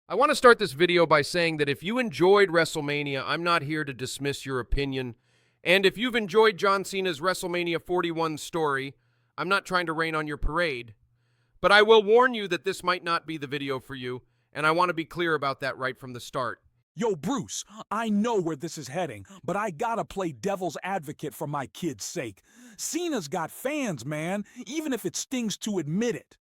I want to start this video by saying that if you enjoyed WrestleMania, I'm not here to dismiss your opinion. And if you've enjoyed John Cena's WrestleMania 41 story, I'm not trying to rain on your parade. But I will warn you that this might not be the video for you, and I want to be clear about that right from the start. Yo, Bruce, I know where this is heading, but I gotta play devil's advocate for my kid's sake. Cena's got fans, man, even if it stings to admit it.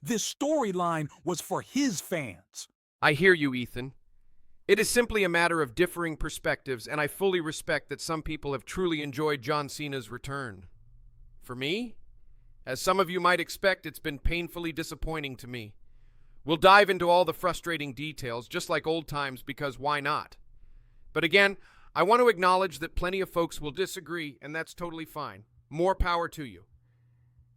This storyline was for his fans. I hear you, Ethan. It is simply a matter of differing perspectives, and I fully respect that some people have truly enjoyed John Cena's return. For me, as some of you might expect, it's been painfully disappointing to me. We'll dive into all the frustrating details, just like old times, because why not? But again, I want to acknowledge that plenty of folks will disagree, and that's totally fine. More power to you.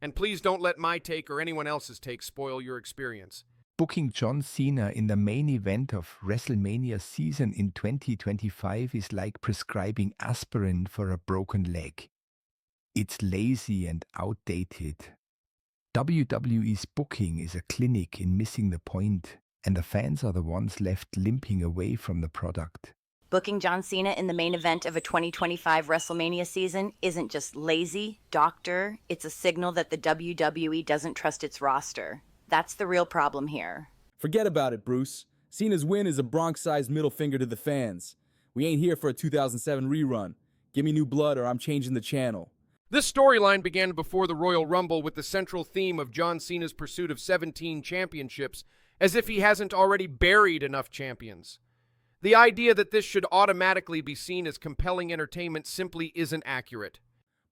And please don't let my take or anyone else's take spoil your experience. Booking John Cena in the main event of WrestleMania season in 2025 is like prescribing aspirin for a broken leg. It's lazy and outdated. WWE's booking is a clinic in missing the point, and the fans are the ones left limping away from the product. Booking John Cena in the main event of a 2025 WrestleMania season isn't just lazy, doctor, it's a signal that the WWE doesn't trust its roster. That's the real problem here. Forget about it, Bruce. Cena's win is a Bronx-sized middle finger to the fans. We ain't here for a 2007 rerun. Give me new blood or I'm changing the channel. This storyline began before the Royal Rumble with the central theme of John Cena's pursuit of 17 championships, as if he hasn't already buried enough champions. The idea that this should automatically be seen as compelling entertainment simply isn't accurate.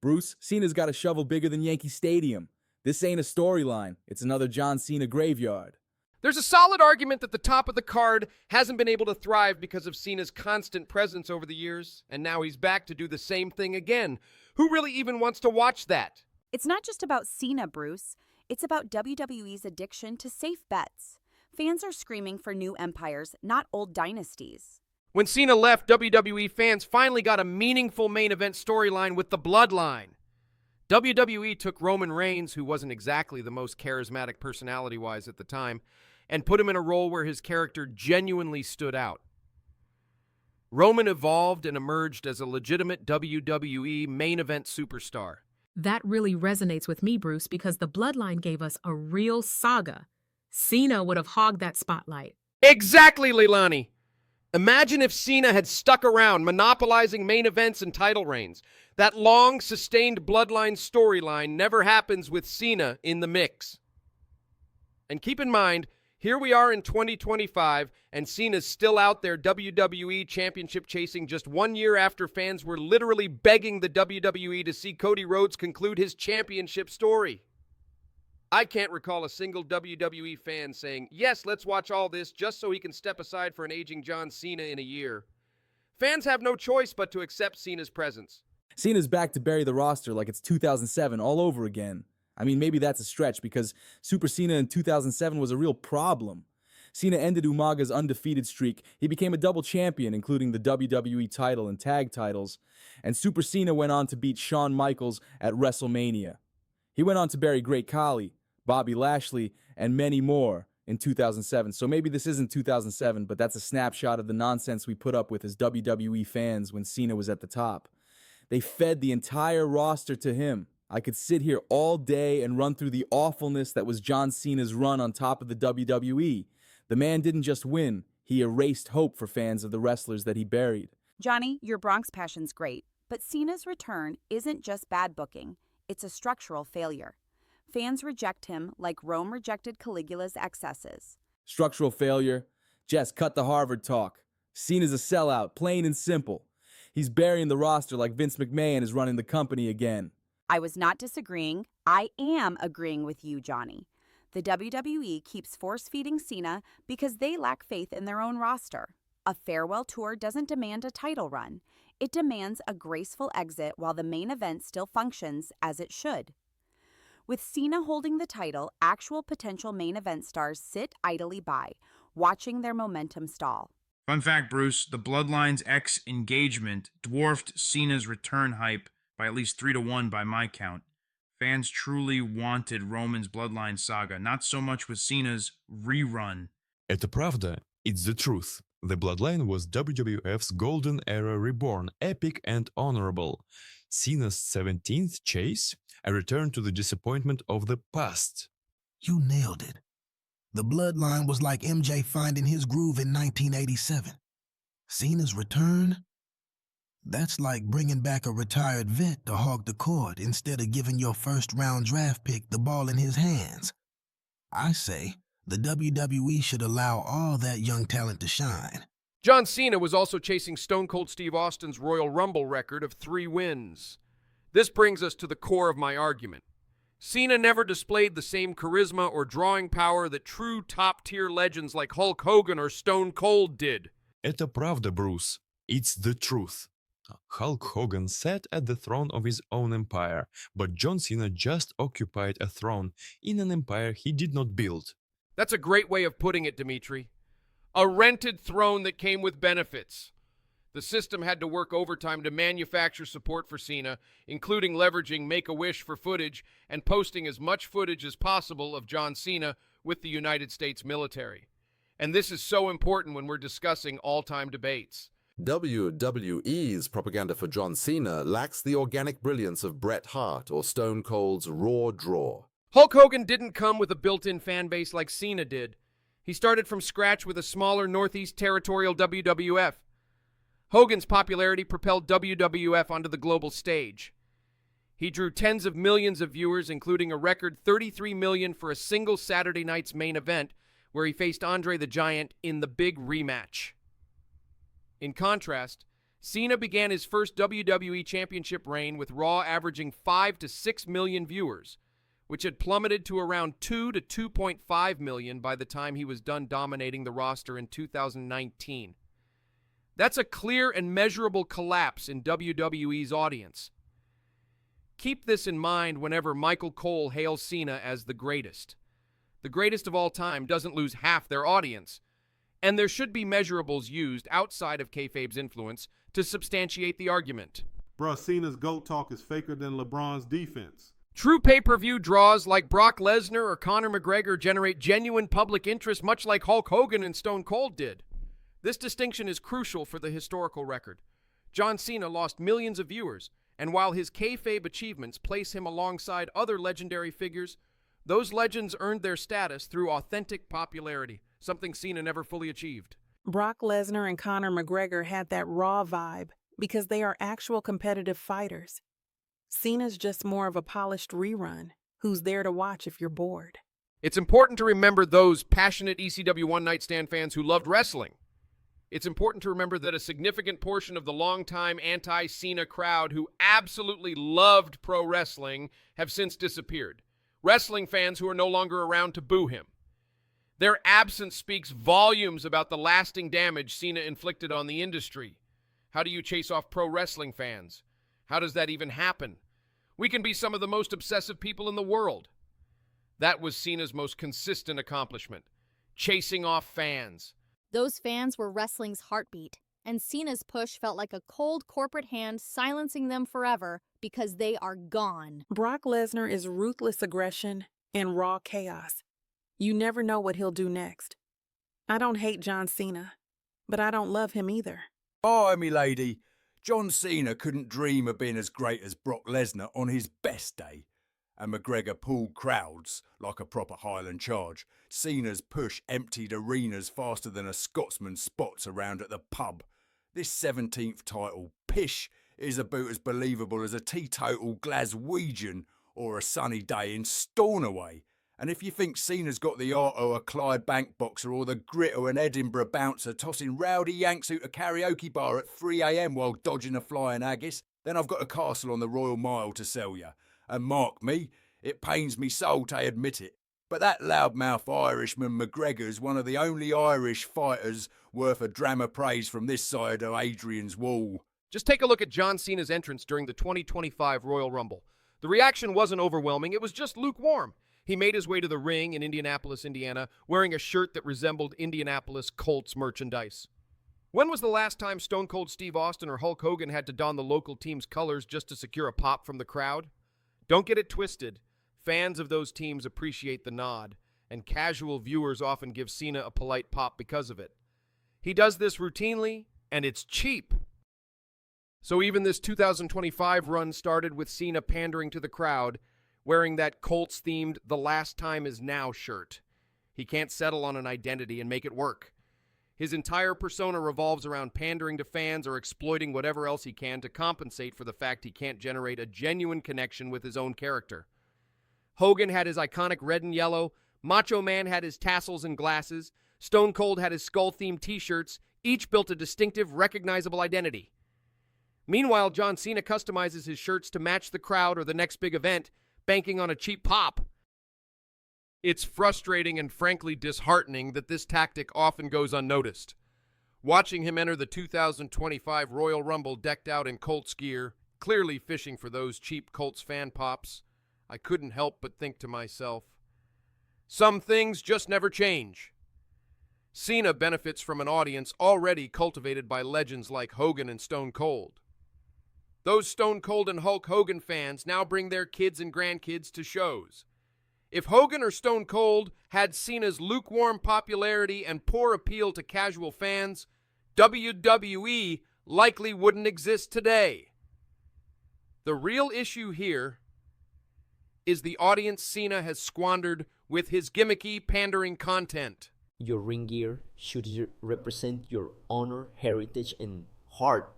Bruce, Cena's got a shovel bigger than Yankee Stadium. This ain't a storyline. It's another John Cena graveyard. There's a solid argument that the top of the card hasn't been able to thrive because of Cena's constant presence over the years, and now he's back to do the same thing again. Who really even wants to watch that? It's not just about Cena, Bruce. It's about WWE's addiction to safe bets. Fans are screaming for new empires, not old dynasties. When Cena left, WWE fans finally got a meaningful main event storyline with the Bloodline. WWE took Roman Reigns, who wasn't exactly the most charismatic personality-wise at the time, and put him in a role where his character genuinely stood out. Roman evolved and emerged as a legitimate WWE main event superstar. That really resonates with me, Bruce, because the Bloodline gave us a real saga. Cena would have hogged that spotlight. Exactly, Leilani! Imagine if Cena had stuck around, monopolizing main events and title reigns. That long, sustained Bloodline storyline never happens with Cena in the mix. And keep in mind, here we are in 2025, and Cena's still out there WWE Championship chasing just 1 year after fans were literally begging the WWE to see Cody Rhodes conclude his championship story. I can't recall a single WWE fan saying, yes, let's watch all this just so he can step aside for an aging John Cena in a year. Fans have no choice but to accept Cena's presence. Cena's back to bury the roster like it's 2007 all over again. I mean, maybe that's a stretch because Super Cena in 2007 was a real problem. Cena ended Umaga's undefeated streak. He became a double champion, including the WWE title and tag titles. And Super Cena went on to beat Shawn Michaels at WrestleMania. He went on to bury Great Khali, Bobby Lashley, and many more in 2007. So maybe this isn't 2007, but that's a snapshot of the nonsense we put up with as WWE fans when Cena was at the top. They fed the entire roster to him. I could sit here all day and run through the awfulness that was John Cena's run on top of the WWE. The man didn't just win, he erased hope for fans of the wrestlers that he buried. Johnny, your Bronx passion's great, but Cena's return isn't just bad booking, it's a structural failure. Fans reject him like Rome rejected Caligula's excesses. Structural failure? Jess, cut the Harvard talk. Cena's a sellout, plain and simple. He's burying the roster like Vince McMahon is running the company again. I was not disagreeing. I am agreeing with you, Johnny. The WWE keeps force-feeding Cena because they lack faith in their own roster. A farewell tour doesn't demand a title run. It demands a graceful exit while the main event still functions as it should. With Cena holding the title, actual potential main event stars sit idly by, watching their momentum stall. Fun fact, Bruce, the Bloodline's engagement dwarfed Cena's return hype by at least 3-1 by my count. Fans truly wanted Roman's Bloodline saga, not so much with Cena's rerun. Это правда. It's the truth. The Bloodline was WWF's golden era reborn, epic and honorable. Cena's 17th chase, a return to the disappointment of the past. You nailed it. The Bloodline was like MJ finding his groove in 1987. Cena's return? That's like bringing back a retired vet to hog the court instead of giving your first-round draft pick the ball in his hands. I say, the WWE should allow all that young talent to shine. John Cena was also chasing Stone Cold Steve Austin's Royal Rumble record of 3 wins. This brings us to the core of my argument. Cena never displayed the same charisma or drawing power that true top-tier legends like Hulk Hogan or Stone Cold did. Это правда, Bruce. It's the truth. Hulk Hogan sat at the throne of his own empire, but John Cena just occupied a throne in an empire he did not build. That's a great way of putting it, Dimitri. A rented throne that came with benefits. The system had to work overtime to manufacture support for Cena, including leveraging Make-A-Wish for footage and posting as much footage as possible of John Cena with the United States military. And this is so important when we're discussing all-time debates. WWE's propaganda for John Cena lacks the organic brilliance of Bret Hart or Stone Cold's Raw draw. Hulk Hogan didn't come with a built-in fan base like Cena did. He started from scratch with a smaller Northeast territorial WWF. Hogan's popularity propelled WWF onto the global stage. He drew tens of millions of viewers, including a record 33 million for a single Saturday night's main event, where he faced Andre the Giant in the big rematch. In contrast, Cena began his first WWE Championship reign with Raw averaging 5 to 6 million viewers, which had plummeted to around 2 to 2.5 million by the time he was done dominating the roster in 2019. That's a clear and measurable collapse in WWE's audience. Keep this in mind whenever Michael Cole hails Cena as the greatest. The greatest of all time doesn't lose half their audience, and there should be measurables used outside of kayfabe's influence to substantiate the argument. Bruh, Cena's GOAT talk is faker than LeBron's defense. True pay-per-view draws like Brock Lesnar or Conor McGregor generate genuine public interest, much like Hulk Hogan and Stone Cold did. This distinction is crucial for the historical record. John Cena lost millions of viewers, and while his kayfabe achievements place him alongside other legendary figures, those legends earned their status through authentic popularity, something Cena never fully achieved. Brock Lesnar and Conor McGregor had that Raw vibe because they are actual competitive fighters. Cena's just more of a polished rerun who's there to watch if you're bored. It's important to remember those passionate ECW One Night Stand fans who loved wrestling. It's important to remember that a significant portion of the longtime anti-Cena crowd who absolutely loved pro wrestling have since disappeared. Wrestling fans who are no longer around to boo him. Their absence speaks volumes about the lasting damage Cena inflicted on the industry. How do you chase off pro wrestling fans? How does that even happen? We can be some of the most obsessive people in the world. That was Cena's most consistent accomplishment, chasing off fans. Those fans were wrestling's heartbeat, and Cena's push felt like a cold corporate hand silencing them forever because they are gone. Brock Lesnar is ruthless aggression and raw chaos. You never know what he'll do next. I don't hate John Cena, but I don't love him either. Oh, me lady, John Cena couldn't dream of being as great as Brock Lesnar on his best day. And McGregor pulled crowds like a proper Highland charge. Cena's push emptied arenas faster than a Scotsman spots around at the pub. This 17th title, pish, is about as believable as a teetotal Glaswegian or a sunny day in Stornoway. And if you think Cena's got the art of a Clyde Bank boxer or the grit of an Edinburgh bouncer tossing rowdy Yanks out a karaoke bar at 3 a.m. while dodging a flying haggis, then I've got a castle on the Royal Mile to sell you. And mark me, it pains me soul to admit it, but that loudmouth Irishman McGregor's one of the only Irish fighters worth a dram of praise from this side of Adrian's Wall. Just take a look at John Cena's entrance during the 2025 Royal Rumble. The reaction wasn't overwhelming, it was just lukewarm. He made his way to the ring in Indianapolis, Indiana, wearing a shirt that resembled Indianapolis Colts merchandise. When was the last time Stone Cold Steve Austin or Hulk Hogan had to don the local team's colors just to secure a pop from the crowd? Don't get it twisted. Fans of those teams appreciate the nod, and casual viewers often give Cena a polite pop because of it. He does this routinely, and it's cheap. So even this 2025 run started with Cena pandering to the crowd, wearing that Colts-themed "The Last Time Is Now" shirt. He can't settle on an identity and make it work. His entire persona revolves around pandering to fans or exploiting whatever else he can to compensate for the fact he can't generate a genuine connection with his own character. Hogan had his iconic red and yellow, Macho Man had his tassels and glasses, Stone Cold had his skull-themed t-shirts, each built a distinctive, recognizable identity. Meanwhile, John Cena customizes his shirts to match the crowd or the next big event, banking on a cheap pop. It's frustrating and frankly disheartening that this tactic often goes unnoticed. Watching him enter the 2025 Royal Rumble decked out in Colts gear, clearly fishing for those cheap Colts fan pops, I couldn't help but think to myself, some things just never change. Cena benefits from an audience already cultivated by legends like Hogan and Stone Cold. Those Stone Cold and Hulk Hogan fans now bring their kids and grandkids to shows. If Hogan or Stone Cold had Cena's lukewarm popularity and poor appeal to casual fans, WWE likely wouldn't exist today. The real issue here is the audience Cena has squandered with his gimmicky, pandering content. Your ring gear should represent your honor, heritage, and heart.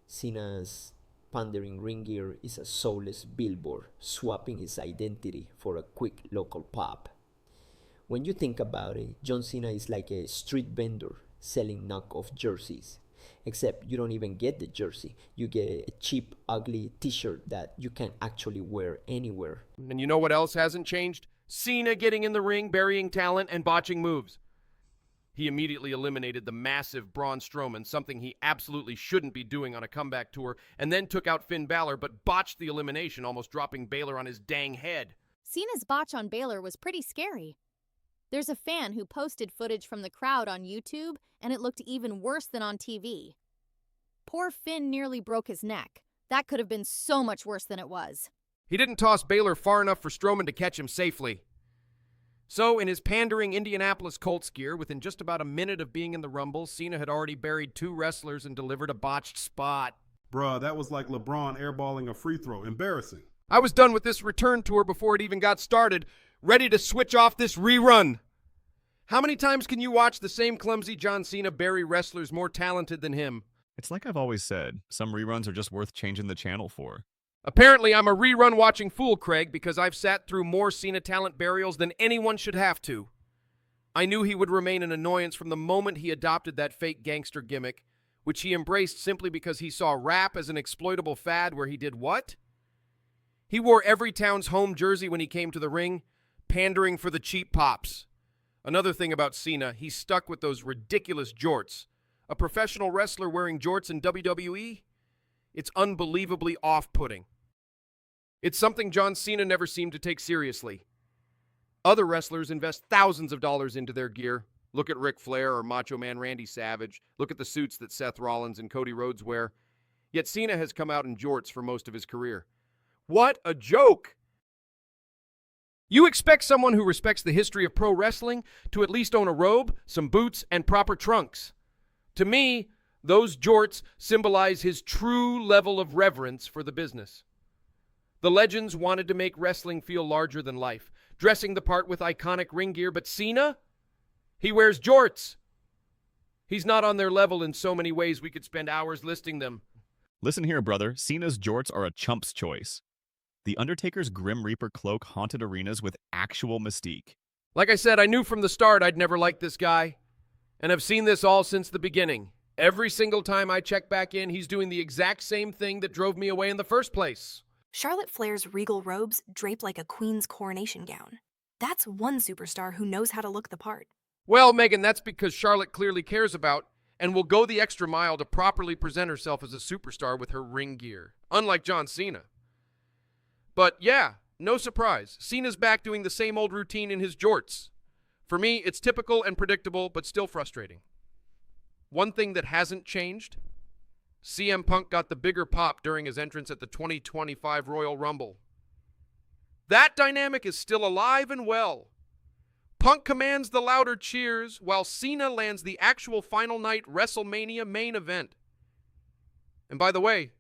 Cena's pandering ring gear is a soulless billboard, swapping his identity for a quick local pop. When you think about it, John Cena is like a street vendor selling knockoff jerseys. Except you don't even get the jersey. You get a cheap, ugly t-shirt that you can't actually wear anywhere. And you know what else hasn't changed? Cena getting in the ring, burying talent, and botching moves. He immediately eliminated the massive Braun Strowman, something he absolutely shouldn't be doing on a comeback tour, and then took out Finn Balor, but botched the elimination, almost dropping Balor on his dang head. Cena's botch on Balor was pretty scary. There's a fan who posted footage from the crowd on YouTube, and it looked even worse than on TV. Poor Finn nearly broke his neck. That could have been so much worse than it was. He didn't toss Balor far enough for Strowman to catch him safely. So, in his pandering Indianapolis Colts gear, within just about a minute of being in the Rumble, Cena had already buried two wrestlers and delivered a botched spot. Bruh, that was like LeBron airballing a free throw. Embarrassing. I was done with this return tour before it even got started, ready to switch off this rerun. How many times can you watch the same clumsy John Cena bury wrestlers more talented than him? It's like I've always said, some reruns are just worth changing the channel for. Apparently, I'm a rerun-watching fool, Craig, because I've sat through more Cena talent burials than anyone should have to. I knew he would remain an annoyance from the moment he adopted that fake gangster gimmick, which he embraced simply because he saw rap as an exploitable fad where he did what? He wore every town's home jersey when he came to the ring, pandering for the cheap pops. Another thing about Cena, he's stuck with those ridiculous jorts. A professional wrestler wearing jorts in WWE? It's unbelievably off-putting. It's something John Cena never seemed to take seriously. Other wrestlers invest thousands of dollars into their gear. Look at Ric Flair or Macho Man Randy Savage. Look at the suits that Seth Rollins and Cody Rhodes wear. Yet Cena has come out in jorts for most of his career. What a joke! You expect someone who respects the history of pro wrestling to at least own a robe, some boots, and proper trunks. To me, those jorts symbolize his true level of reverence for the business. The legends wanted to make wrestling feel larger than life, dressing the part with iconic ring gear, but Cena? He wears jorts. He's not on their level in so many ways we could spend hours listing them. Listen here, brother, Cena's jorts are a chump's choice. The Undertaker's Grim Reaper cloak haunted arenas with actual mystique. Like I said, I knew from the start I'd never liked this guy, and I've seen this all since the beginning. Every single time I check back in, he's doing the exact same thing that drove me away in the first place. Charlotte Flair's regal robes drape like a queen's coronation gown. That's one superstar who knows how to look the part. Well, Megan, that's because Charlotte clearly cares about and will go the extra mile to properly present herself as a superstar with her ring gear, unlike John Cena. But yeah, no surprise, Cena's back doing the same old routine in his jorts. For me, it's typical and predictable, but still frustrating. One thing that hasn't changed, CM Punk got the bigger pop during his entrance at the 2025 Royal Rumble. That dynamic is still alive and well. Punk commands the louder cheers, while Cena lands the actual final night WrestleMania main event. And by the way,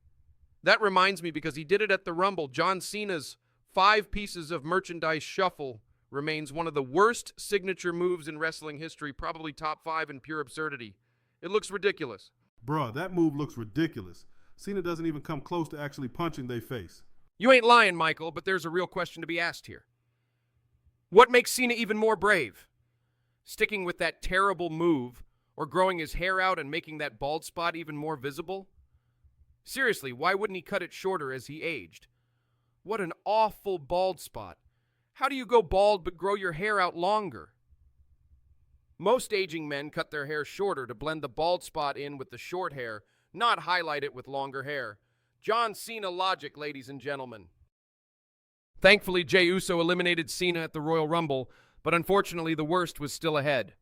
that reminds me, because he did it at the Rumble, John Cena's 5 pieces of merchandise shuffle remains one of the worst signature moves in wrestling history, probably top 5 in pure absurdity. It looks ridiculous. Bruh, that move looks ridiculous. Cena doesn't even come close to actually punching their face. You ain't lying, Michael, but there's a real question to be asked here. What makes Cena even more brave? Sticking with that terrible move, or growing his hair out and making that bald spot even more visible? Seriously, why wouldn't he cut it shorter as he aged? What an awful bald spot. How do you go bald but grow your hair out longer? Most aging men cut their hair shorter to blend the bald spot in with the short hair, not highlight it with longer hair. John Cena logic, ladies and gentlemen. Thankfully, Jey Uso eliminated Cena at the Royal Rumble, but unfortunately the worst was still ahead.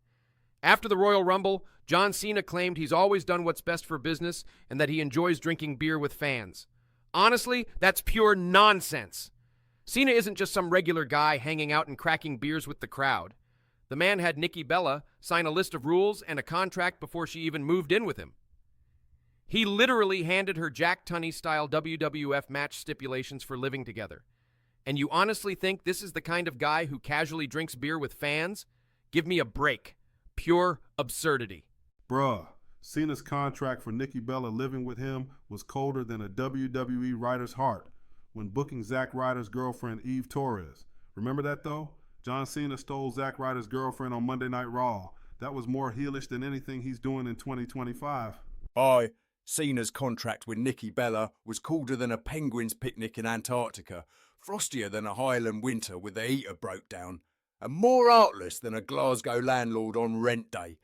After the Royal Rumble, John Cena claimed he's always done what's best for business and that he enjoys drinking beer with fans. Honestly, that's pure nonsense. Cena isn't just some regular guy hanging out and cracking beers with the crowd. The man had Nikki Bella sign a list of rules and a contract before she even moved in with him. He literally handed her Jack Tunney-style WWF match stipulations for living together. And you honestly think this is the kind of guy who casually drinks beer with fans? Give me a break. Pure absurdity. Bruh, Cena's contract for Nikki Bella living with him was colder than a WWE writer's heart when booking Zack Ryder's girlfriend Eve Torres. Remember that though? John Cena stole Zack Ryder's girlfriend on Monday Night Raw. That was more heelish than anything he's doing in 2025. Cena's contract with Nikki Bella was colder than a penguin's picnic in Antarctica, frostier than a Highland winter with the heater broke down, and more artless than a Glasgow landlord on rent day.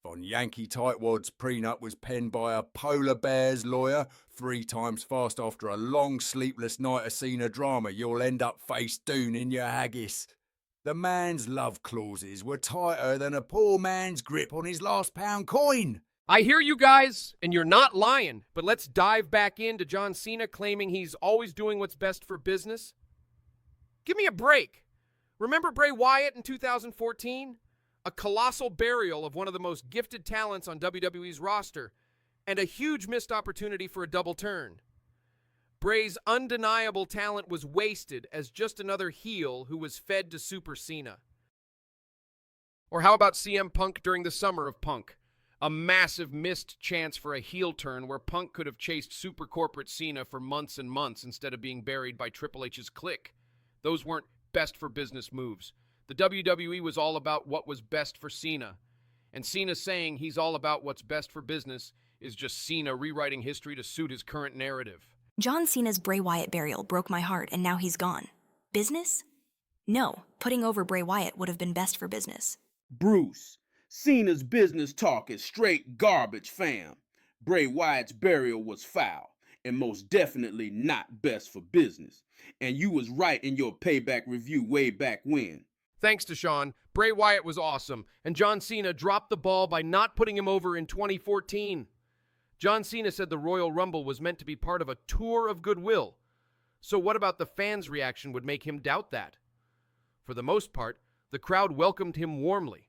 Von Yankee Tightwad's prenup was penned by a polar bear's lawyer 3 times fast after a long sleepless night of Cena drama. You'll end up face down in your haggis. The man's love clauses were tighter than a poor man's grip on his last pound coin. I hear you guys, and you're not lying, but let's dive back into John Cena claiming he's always doing what's best for business. Give me a break. Remember Bray Wyatt in 2014? A colossal burial of one of the most gifted talents on WWE's roster, and a huge missed opportunity for a double turn. Bray's undeniable talent was wasted as just another heel who was fed to Super Cena. Or how about CM Punk during the summer of Punk? A massive missed chance for a heel turn where Punk could have chased super corporate Cena for months and months instead of being buried by Triple H's clique. Those weren't best for business moves. The WWE was all about what was best for Cena. And Cena saying he's all about what's best for business is just Cena rewriting history to suit his current narrative. John Cena's Bray Wyatt burial broke my heart, and now he's gone. Business? No, putting over Bray Wyatt would have been best for business. Bruce, Cena's business talk is straight garbage, fam. Bray Wyatt's burial was foul, and most definitely not best for business. And you was right in your payback review way back when. Thanks to Sean, Bray Wyatt was awesome, and John Cena dropped the ball by not putting him over in 2014. John Cena said the Royal Rumble was meant to be part of a tour of goodwill. So what about the fans' reaction would make him doubt that? For the most part, the crowd welcomed him warmly.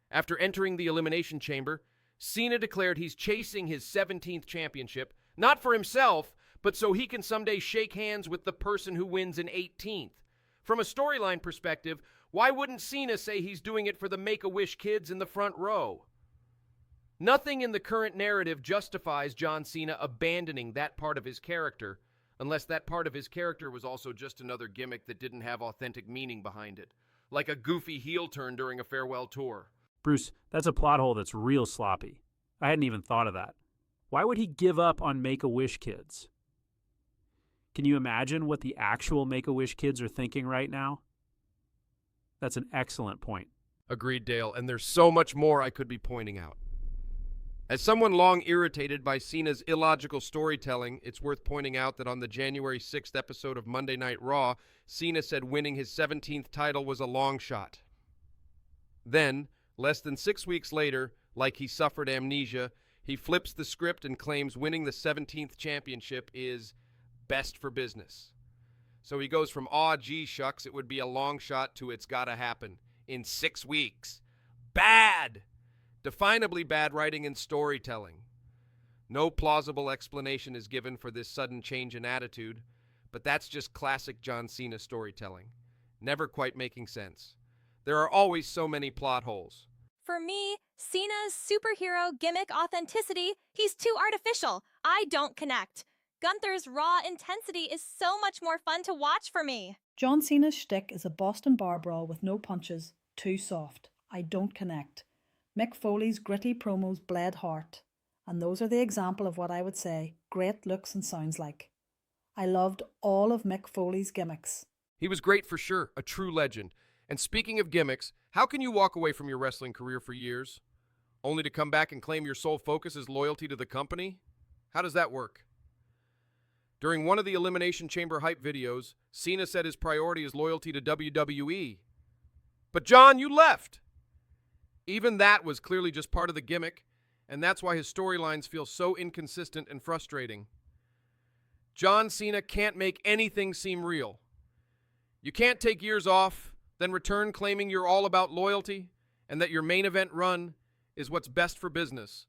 After entering the Elimination Chamber, Cena declared he's chasing his 17th championship, not for himself, but so he can someday shake hands with the person who wins an 18th. From a storyline perspective, why wouldn't Cena say he's doing it for the Make-A-Wish kids in the front row? Nothing in the current narrative justifies John Cena abandoning that part of his character, unless that part of his character was also just another gimmick that didn't have authentic meaning behind it, like a goofy heel turn during a farewell tour. Bruce, that's a plot hole that's real sloppy. I hadn't even thought of that. Why would he give up on Make-A-Wish kids? Can you imagine what the actual Make-A-Wish kids are thinking right now? That's an excellent point. Agreed, Dale, and there's so much more I could be pointing out. As someone long irritated by Cena's illogical storytelling, it's worth pointing out that on the January 6th episode of Monday Night Raw, Cena said winning his 17th title was a long shot. Then, less than 6 weeks later, like he suffered amnesia, he flips the script and claims winning the 17th championship is best for business. So he goes from, aw, gee, shucks, it would be a long shot to it's gotta happen. in 6 weeks. Bad! Definably bad writing and storytelling. No plausible explanation is given for this sudden change in attitude, but that's just classic John Cena storytelling. Never quite making sense. There are always so many plot holes. For me, Cena's superhero gimmick authenticity, he's too artificial. I don't connect. Gunther's raw intensity is so much more fun to watch for me. John Cena's shtick is a Boston bar brawl with no punches, too soft. I don't connect. Mick Foley's gritty promos bled heart. And those are the example of what I would say great looks and sounds like. I loved all of Mick Foley's gimmicks. He was great for sure, a true legend. And speaking of gimmicks, how can you walk away from your wrestling career for years, only to come back and claim your sole focus is loyalty to the company? How does that work? During one of the Elimination Chamber hype videos, Cena said his priority is loyalty to WWE. But John, you left! Even that was clearly just part of the gimmick, and that's why his storylines feel so inconsistent and frustrating. John Cena can't make anything seem real. You can't take years off, then return claiming you're all about loyalty and that your main event run is what's best for business,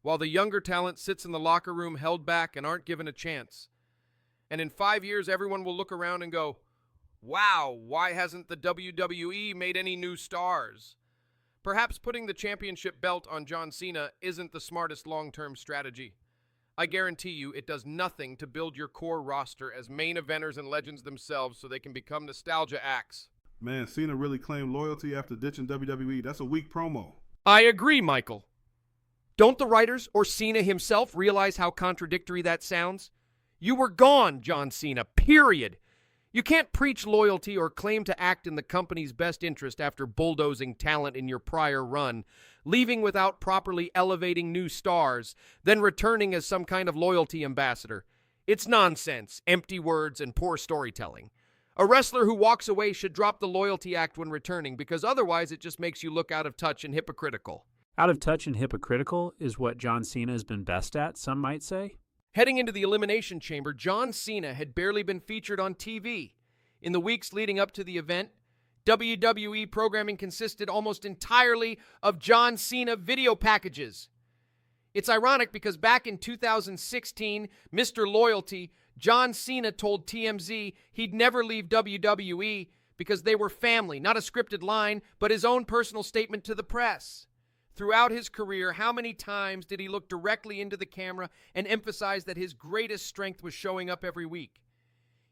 while the younger talent sits in the locker room held back and aren't given a chance. And in 5 years, everyone will look around and go, wow, why hasn't the WWE made any new stars? Perhaps putting the championship belt on John Cena isn't the smartest long-term strategy. I guarantee you it does nothing to build your core roster as main eventers and legends themselves so they can become nostalgia acts. Man, Cena really claimed loyalty after ditching WWE. That's a weak promo. I agree, Michael. Don't the writers or Cena himself realize how contradictory that sounds? You were gone, John Cena, period. You can't preach loyalty or claim to act in the company's best interest after bulldozing talent in your prior run, leaving without properly elevating new stars, then returning as some kind of loyalty ambassador. It's nonsense, empty words, and poor storytelling. A wrestler who walks away should drop the loyalty act when returning, because otherwise it just makes you look out of touch and hypocritical. Out of touch and hypocritical is what John Cena has been best at, some might say. Heading into the Elimination Chamber, John Cena had barely been featured on TV. In the weeks leading up to the event, WWE programming consisted almost entirely of John Cena video packages. It's ironic because back in 2016, Mr. Loyalty, John Cena told TMZ he'd never leave WWE because they were family, not a scripted line, but his own personal statement to the press. Throughout his career, how many times did he look directly into the camera and emphasize that his greatest strength was showing up every week?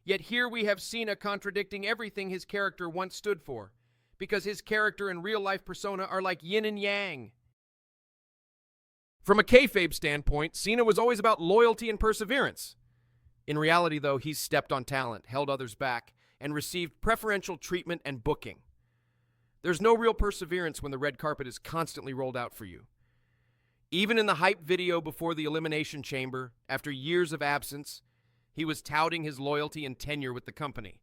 Yet here we have Cena contradicting everything his character once stood for, because his character and real-life persona are like yin and yang. From a kayfabe standpoint, Cena was always about loyalty and perseverance. In reality, though, he's stepped on talent, held others back, and received preferential treatment and booking. There's no real perseverance when the red carpet is constantly rolled out for you. Even in the hype video before the Elimination Chamber, after years of absence, he was touting his loyalty and tenure with the company.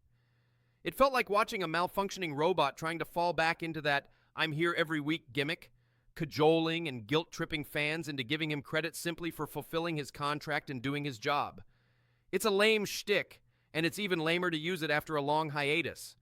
It felt like watching a malfunctioning robot trying to fall back into that I'm here every week gimmick, cajoling and guilt-tripping fans into giving him credit simply for fulfilling his contract and doing his job. It's a lame shtick, and it's even lamer to use it after a long hiatus.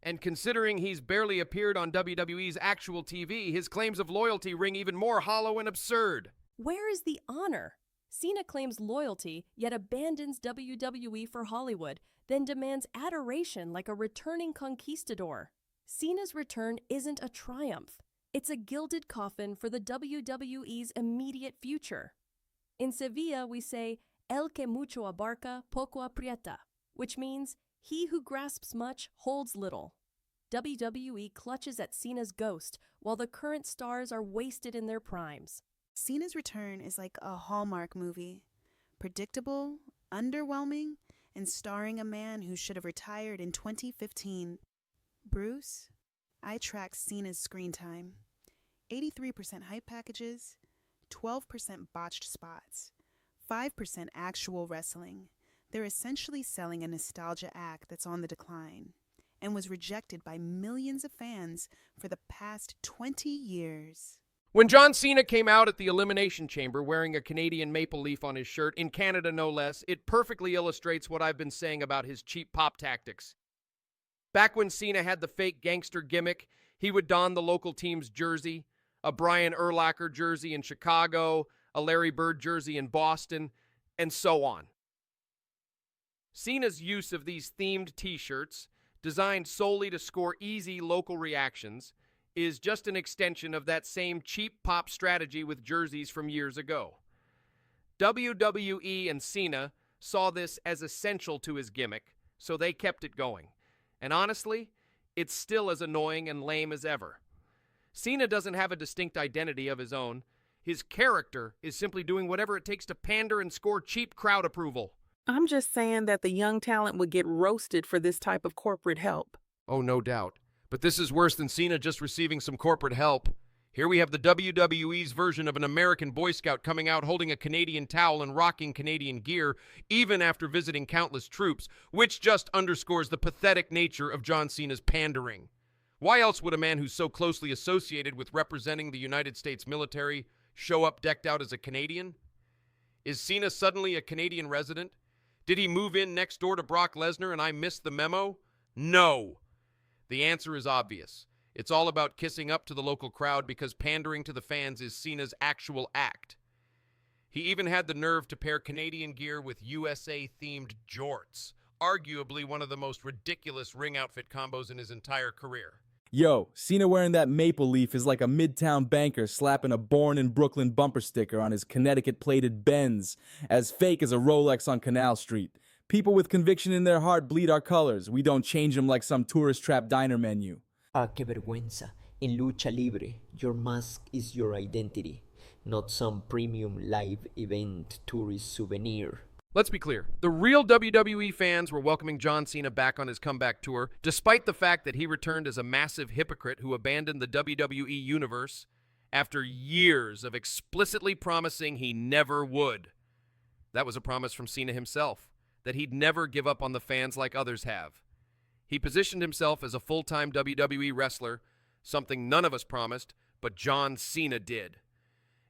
And considering he's barely appeared on WWE's actual TV, his claims of loyalty ring even more hollow and absurd. Where is the honor? Cena claims loyalty, yet abandons WWE for Hollywood, then demands adoration like a returning conquistador. Cena's return isn't a triumph. It's a gilded coffin for the WWE's immediate future. In Sevilla, we say, El que mucho abarca, poco aprieta, which means, he who grasps much holds little. WWE clutches at Cena's ghost, while the current stars are wasted in their primes. Cena's return is like a Hallmark movie. Predictable, underwhelming, and starring a man who should have retired in 2015. Bruce, I tracked Cena's screen time. 83% hype packages, 12% botched spots, 5% actual wrestling. They're essentially selling a nostalgia act that's on the decline and was rejected by millions of fans for the past 20 years. When John Cena came out at the Elimination Chamber wearing a Canadian maple leaf on his shirt, in Canada no less, it perfectly illustrates what I've been saying about his cheap pop tactics. Back when Cena had the fake gangster gimmick, He would don the local team's jersey, a Brian Urlacher jersey in Chicago, a Larry Bird jersey in Boston, and so on. Cena's use of these themed t-shirts, designed solely to score easy local reactions, is just an extension of that same cheap pop strategy with jerseys from years ago. WWE and Cena saw this as essential to his gimmick, so they kept it going. And honestly, it's still as annoying and lame as ever. Cena doesn't have a distinct identity of his own. His character is simply doing whatever it takes to pander and score cheap crowd approval. I'm just saying that the young talent would get roasted for this type of corporate help. Oh, no doubt. But this is worse than Cena just receiving some corporate help. Here we have the WWE's version of an American Boy Scout coming out holding a Canadian towel and rocking Canadian gear, even after visiting countless troops, which just underscores the pathetic nature of John Cena's pandering. Why else would a man who's so closely associated with representing the United States military show up decked out as a Canadian? Is Cena suddenly a Canadian resident? Did he move in next door to Brock Lesnar and I missed the memo? No. The answer is obvious. It's all about kissing up to the local crowd because pandering to the fans is Cena's actual act. He even had the nerve to pair Canadian gear with USA-themed jorts, arguably one of the most ridiculous ring outfit combos in his entire career. Yo, Cena wearing that maple leaf is like a midtown banker slapping a Born in Brooklyn bumper sticker on his Connecticut-plated Benz, as fake as a Rolex on Canal Street. People with conviction in their heart bleed our colors. We don't change them like some tourist trap diner menu. Ah, qué vergüenza. In lucha libre, your mask is your identity, not some premium live event tourist souvenir. Let's be clear. The real WWE fans were welcoming John Cena back on his comeback tour, despite the fact that he returned as a massive hypocrite who abandoned the WWE universe after years of explicitly promising he never would. That was a promise from Cena himself, that he'd never give up on the fans like others have. He positioned himself as a full-time WWE wrestler, something none of us promised, but John Cena did.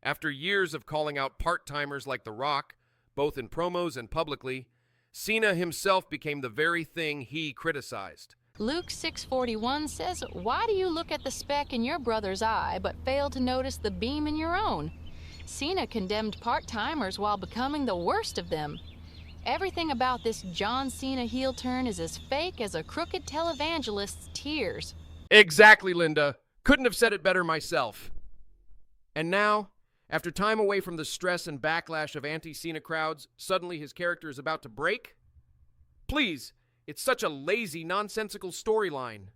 After years of calling out part-timers like The Rock, both in promos and publicly, Cena himself became the very thing he criticized. Luke 6:41 says, "Why do you look at the speck in your brother's eye but fail to notice the beam in your own?" Cena condemned part-timers while becoming the worst of them. Everything about this John Cena heel turn is as fake as a crooked televangelist's tears. Exactly, Linda. Couldn't have said it better myself. And now, after time away from the stress and backlash of anti-Cena crowds, suddenly his character is about to break? Please, it's such a lazy, nonsensical storyline.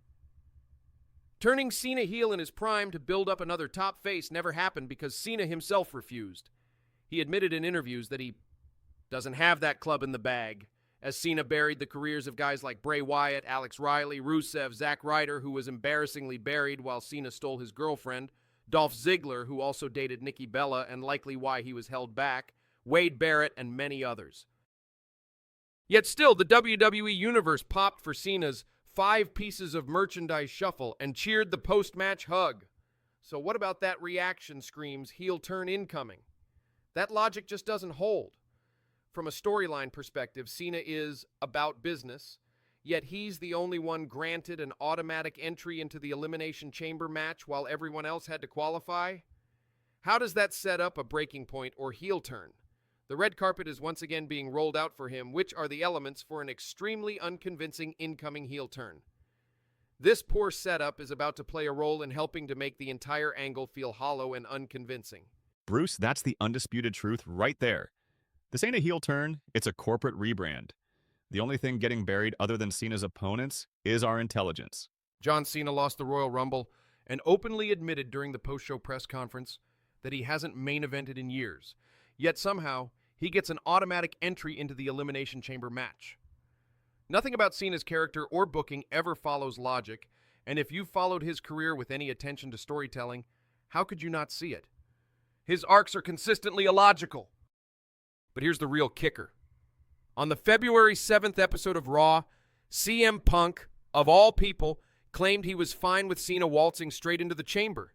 Turning Cena heel in his prime to build up another top face never happened because Cena himself refused. He admitted in interviews that he doesn't have that club in the bag, as Cena buried the careers of guys like Bray Wyatt, Alex Riley, Rusev, Zack Ryder, who was embarrassingly buried while Cena stole his girlfriend, Dolph Ziggler, who also dated Nikki Bella and likely why he was held back, Wade Barrett, and many others. Yet still, the WWE Universe popped for Cena's 5 pieces of merchandise shuffle and cheered the post-match hug. So what about that reaction screams heel turn incoming? That logic just doesn't hold. From a storyline perspective, Cena is about business, yet he's the only one granted an automatic entry into the Elimination Chamber match while everyone else had to qualify? How does that set up a breaking point or heel turn? The red carpet is once again being rolled out for him, which are the elements for an extremely unconvincing incoming heel turn. This poor setup is about to play a role in helping to make the entire angle feel hollow and unconvincing. Bruce, that's the undisputed truth right there. This ain't a heel turn, it's a corporate rebrand. The only thing getting buried other than Cena's opponents is our intelligence. John Cena lost the Royal Rumble and openly admitted during the post-show press conference that he hasn't main evented in years. Yet somehow, he gets an automatic entry into the Elimination Chamber match. Nothing about Cena's character or booking ever follows logic, and if you've followed his career with any attention to storytelling, how could you not see it? His arcs are consistently illogical. But here's the real kicker. On the February 7th episode of Raw, CM Punk, of all people, claimed he was fine with Cena waltzing straight into the chamber.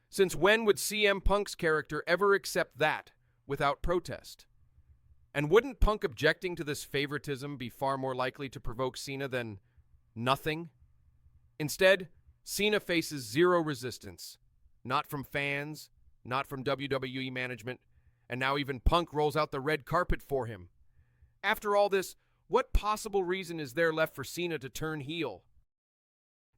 Since when would CM Punk's character ever accept that without protest? And wouldn't Punk objecting to this favoritism be far more likely to provoke Cena than nothing? Instead, Cena faces zero resistance. Not from fans, not from WWE management, and now even Punk rolls out the red carpet for him. After all this, what possible reason is there left for Cena to turn heel?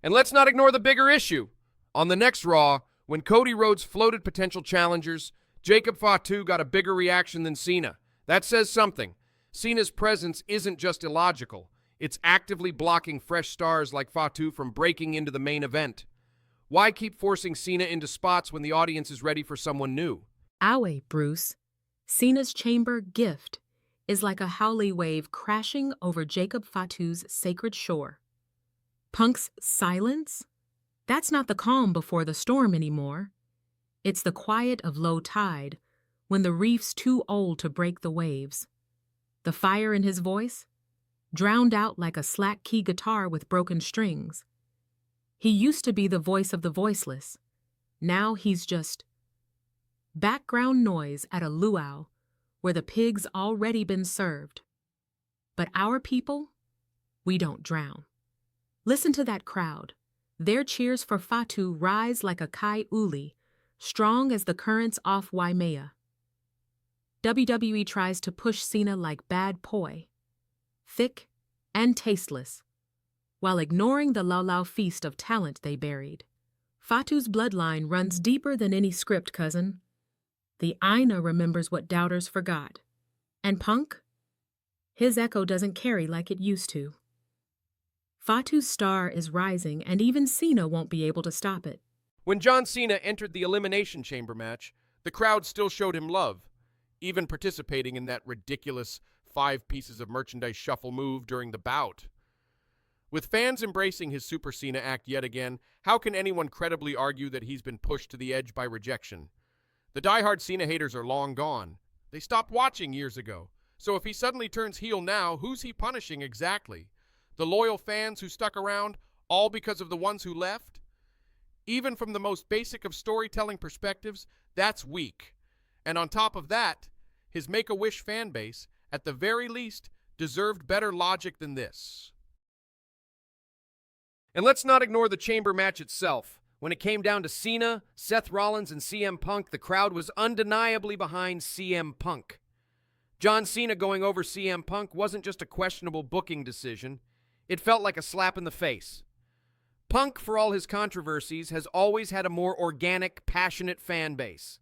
And let's not ignore the bigger issue. On the next Raw, when Cody Rhodes floated potential challengers, Jacob Fatu got a bigger reaction than Cena. That says something. Cena's presence isn't just illogical. It's actively blocking fresh stars like Fatu from breaking into the main event. Why keep forcing Cena into spots when the audience is ready for someone new? Owie, Bruce. Cena's chamber gift is like a howly wave crashing over Jacob Fatu's sacred shore. Punk's silence? That's not the calm before the storm anymore. It's the quiet of low tide, when the reef's too old to break the waves. The fire in his voice? Drowned out like a slack key guitar with broken strings. He used to be the voice of the voiceless. Now he's just background noise at a luau where the pig's already been served. But our people, we don't drown. Listen to that crowd. Their cheers for Fatu rise like a kai uli, strong as the currents off Waimea. WWE tries to push Cena like bad poi, thick and tasteless, while ignoring the Laulau feast of talent they buried. Fatu's bloodline runs deeper than any script, cousin. The Aina remembers what doubters forgot. And Punk? His echo doesn't carry like it used to. Fatu's star is rising, and even Cena won't be able to stop it. When John Cena entered the Elimination Chamber match, the crowd still showed him love, even participating in that ridiculous 5 pieces of merchandise shuffle move during the bout. With fans embracing his Super Cena act yet again, how can anyone credibly argue that he's been pushed to the edge by rejection? The diehard Cena haters are long gone. They stopped watching years ago. So if he suddenly turns heel now, who's he punishing exactly? The loyal fans who stuck around, all because of the ones who left? Even from the most basic of storytelling perspectives, that's weak. And on top of that, his Make-A-Wish fan base, at the very least, deserved better logic than this. And let's not ignore the chamber match itself. When it came down to Cena, Seth Rollins, and CM Punk, the crowd was undeniably behind CM Punk. John Cena going over CM Punk wasn't just a questionable booking decision. It felt like a slap in the face. Punk, for all his controversies, has always had a more organic, passionate fan base.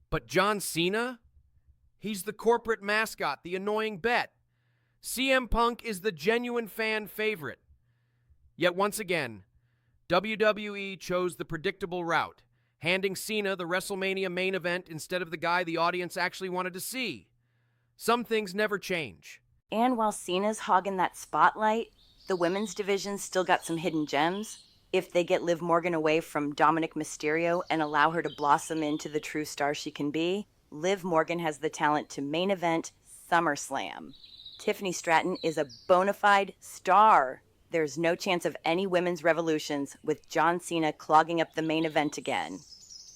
But John Cena? He's the corporate mascot, the annoying bet. CM Punk is the genuine fan favorite. Yet once again, WWE chose the predictable route, handing Cena the WrestleMania main event instead of the guy the audience actually wanted to see. Some things never change. And while Cena's hogging that spotlight, the women's division still got some hidden gems. If they get Liv Morgan away from Dominic Mysterio and allow her to blossom into the true star she can be, Liv Morgan has the talent to main event SummerSlam. Tiffany Stratton is a bona fide star. There's no chance of any women's revolutions with John Cena clogging up the main event again.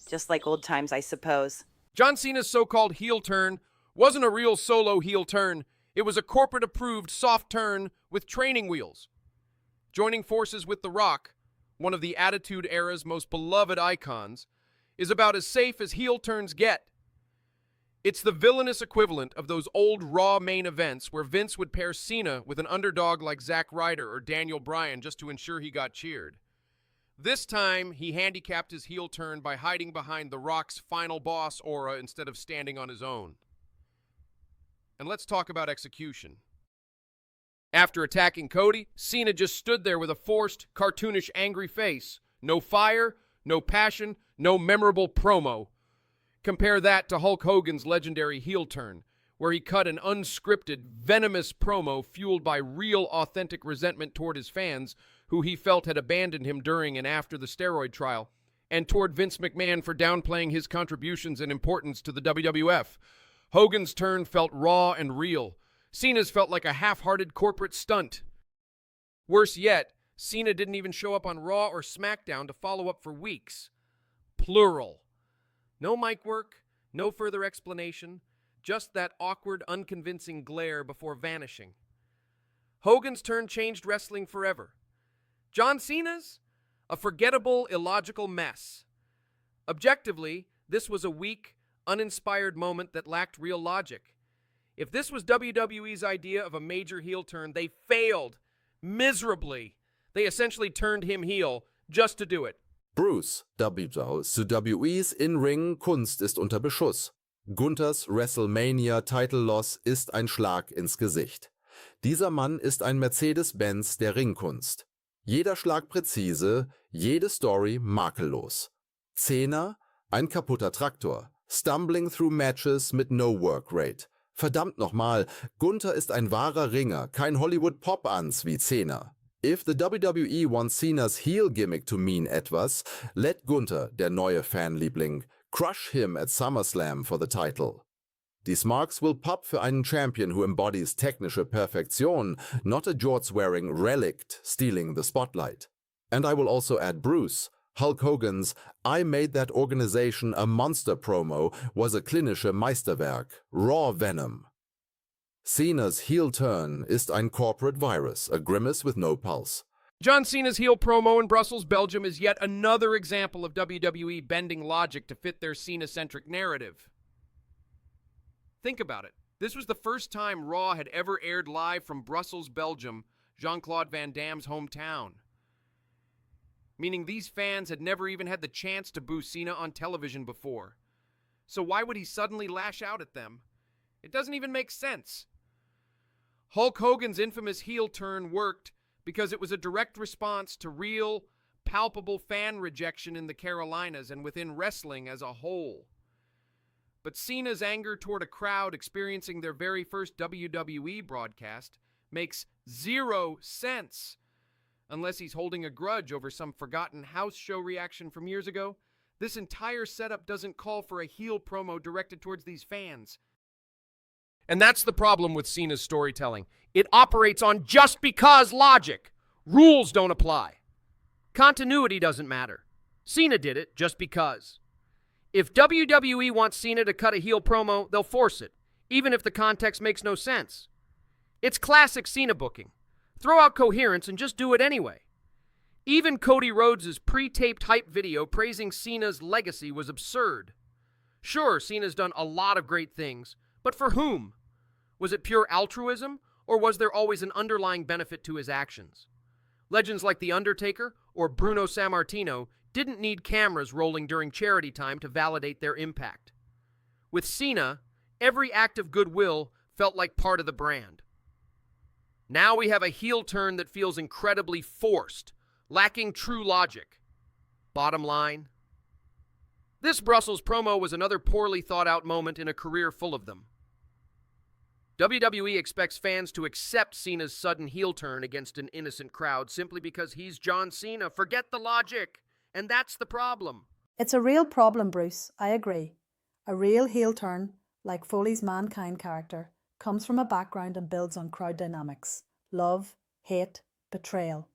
Just like old times, I suppose. John Cena's so-called heel turn wasn't a real solo heel turn. It was a corporate-approved soft turn with training wheels. Joining forces with The Rock, one of the Attitude Era's most beloved icons, is about as safe as heel turns get. It's the villainous equivalent of those old Raw main events where Vince would pair Cena with an underdog like Zack Ryder or Daniel Bryan just to ensure he got cheered. This time, he handicapped his heel turn by hiding behind The Rock's final boss aura instead of standing on his own. And let's talk about execution. After attacking Cody, Cena just stood there with a forced, cartoonish, angry face. No fire, no passion, no memorable promo. Compare that to Hulk Hogan's legendary heel turn, where he cut an unscripted, venomous promo fueled by real, authentic resentment toward his fans, who he felt had abandoned him during and after the steroid trial, and toward Vince McMahon for downplaying his contributions and importance to the WWF. Hogan's turn felt raw and real. Cena's felt like a half-hearted corporate stunt. Worse yet, Cena didn't even show up on Raw or SmackDown to follow up for weeks. Plural. No mic work, no further explanation, just that awkward, unconvincing glare before vanishing. Hogan's turn changed wrestling forever. John Cena's? A forgettable, illogical mess. Objectively, this was a weak, uninspired moment that lacked real logic. If this was WWE's idea of a major heel turn, they failed miserably. They essentially turned him heel just to do it. Bruce, WWE's In-Ring-Kunst ist unter Beschuss. Gunthers WrestleMania Title Loss ist ein Schlag ins Gesicht. Dieser Mann ist ein Mercedes-Benz der Ringkunst. Jeder Schlag präzise, jede Story makellos. Cena, ein kaputter Traktor. Stumbling through matches mit no work rate. Verdammt nochmal, Gunther ist ein wahrer Ringer, kein Hollywood-Pop-Ans wie Cena. If the WWE wants Cena's heel gimmick to mean etwas, let Gunther, der neue Fanliebling, crush him at SummerSlam for the title. Die Smarks will pop für einen Champion who embodies technische Perfektion, not a jorts-wearing relict stealing the spotlight. And I will also add Bruce. Hulk Hogan's I made that organization a monster promo was a klinische Meisterwerk, raw venom. Cena's heel turn ist ein corporate virus, a grimace with no pulse. John Cena's heel promo in Brussels, Belgium is yet another example of WWE bending logic to fit their Cena-centric narrative. Think about it. This was the first time Raw had ever aired live from Brussels, Belgium, Jean-Claude Van Damme's hometown. Meaning these fans had never even had the chance to boo Cena on television before. So why would he suddenly lash out at them? It doesn't even make sense. Hulk Hogan's infamous heel turn worked because it was a direct response to real, palpable fan rejection in the Carolinas and within wrestling as a whole. But Cena's anger toward a crowd experiencing their very first WWE broadcast makes zero sense. Unless he's holding a grudge over some forgotten house show reaction from years ago, this entire setup doesn't call for a heel promo directed towards these fans. And that's the problem with Cena's storytelling. It operates on just because logic. Rules don't apply. Continuity doesn't matter. Cena did it just because. If WWE wants Cena to cut a heel promo, they'll force it, even if the context makes no sense. It's classic Cena booking. Throw out coherence and just do it anyway. Even Cody Rhodes' pre-taped hype video praising Cena's legacy was absurd. Sure, Cena's done a lot of great things, but for whom? Was it pure altruism, or was there always an underlying benefit to his actions? Legends like The Undertaker or Bruno Sammartino didn't need cameras rolling during charity time to validate their impact. With Cena, every act of goodwill felt like part of the brand. Now we have a heel turn that feels incredibly forced, lacking true logic. Bottom line, this Brussels promo was another poorly thought out moment in a career full of them. WWE expects fans to accept Cena's sudden heel turn against an innocent crowd simply because he's John Cena. Forget the logic. And that's the problem. It's a real problem, Bruce. I agree. A real heel turn, like Foley's Mankind character, comes from a background and builds on crowd dynamics. Love, hate, betrayal.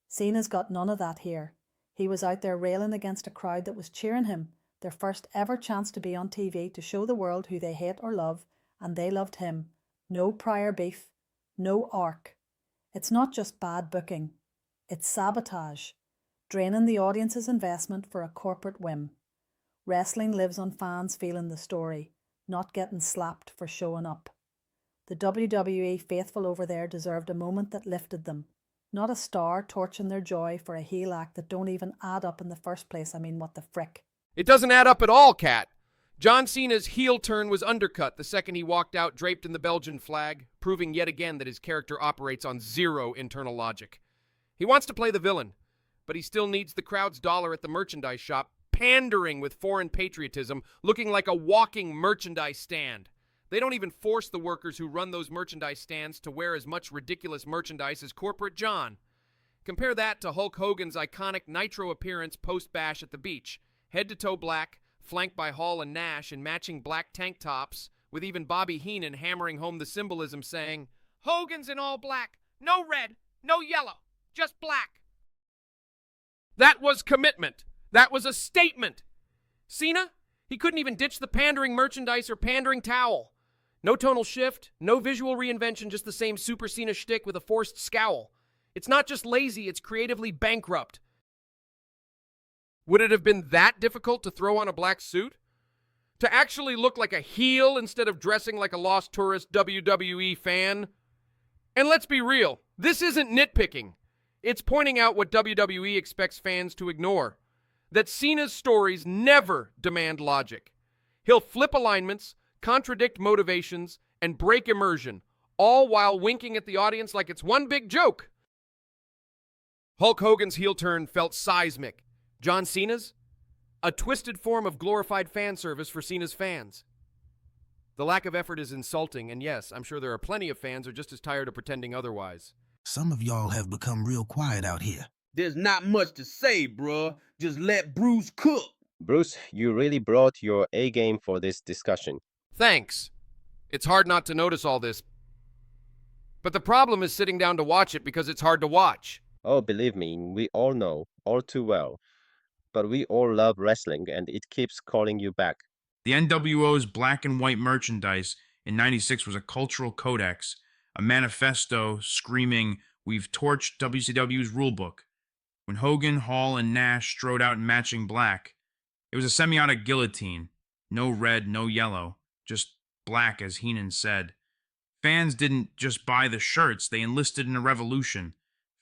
Cena's got none of that here. He was out there railing against a crowd that was cheering him, their first ever chance to be on TV to show the world who they hate or love, and they loved him. No prior beef, no arc. It's not just bad booking. It's sabotage, draining the audience's investment for a corporate whim. Wrestling lives on fans feeling the story, not getting slapped for showing up. The WWE faithful over there deserved a moment that lifted them, not a star torching their joy for a heel act that don't even add up in the first place. I mean, what the frick? It doesn't add up at all, Kat. John Cena's heel turn was undercut the second he walked out draped in the Belgian flag, proving yet again that his character operates on zero internal logic. He wants to play the villain, but he still needs the crowd's dollar at the merchandise shop, pandering with foreign patriotism, looking like a walking merchandise stand. They don't even force the workers who run those merchandise stands to wear as much ridiculous merchandise as corporate John. Compare that to Hulk Hogan's iconic Nitro appearance post-bash at the beach. Head-to-toe black, flanked by Hall and Nash in matching black tank tops, with even Bobby Heenan hammering home the symbolism saying, "Hogan's in all black, no red, no yellow, just black." That was commitment. That was a statement. Cena, he couldn't even ditch the pandering merchandise or pandering towel. No tonal shift, no visual reinvention, just the same Super Cena shtick with a forced scowl. It's not just lazy, it's creatively bankrupt. Would it have been that difficult to throw on a black suit? To actually look like a heel instead of dressing like a lost tourist WWE fan? And let's be real, this isn't nitpicking. It's pointing out what WWE expects fans to ignore. That Cena's stories never demand logic. He'll flip alignments, contradict motivations, and break immersion, all while winking at the audience like it's one big joke. Hulk Hogan's heel turn felt seismic. John Cena's? A twisted form of glorified fan service for Cena's fans. The lack of effort is insulting, and yes, I'm sure there are plenty of fans who are just as tired of pretending otherwise. Some of y'all have become real quiet out here. There's not much to say, bruh. Just let Bruce cook. Bruce, you really brought your A game for this discussion. Thanks. It's hard not to notice all this. But the problem is sitting down to watch it because it's hard to watch. Oh, believe me, we all know, all too well. But we all love wrestling, and it keeps calling you back. The NWO's black and white merchandise in '96 was a cultural codex, a manifesto screaming, "We've torched WCW's rulebook." When Hogan, Hall, and Nash strode out in matching black, it was a semiotic guillotine. No red, no yellow, just black, as Heenan said. Fans didn't just buy the shirts, they enlisted in a revolution.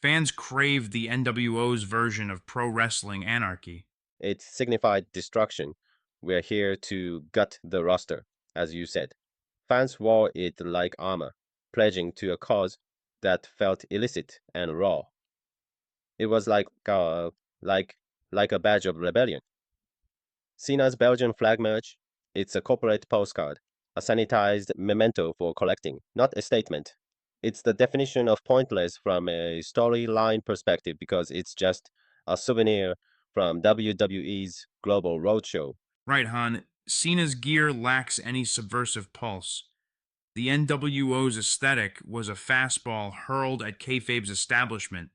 Fans craved the NWO's version of pro wrestling anarchy. It signified destruction. We're here to gut the roster, as you said. Fans wore it like armor, pledging to a cause that felt illicit and raw. It was like a badge of rebellion. Cena's Belgian flag merch, it's a corporate postcard, a sanitized memento for collecting, not a statement. It's the definition of pointless from a storyline perspective because it's just a souvenir from WWE's Global Roadshow. Right, Han. Cena's gear lacks any subversive pulse. The NWO's aesthetic was a fastball hurled at kayfabe's establishment.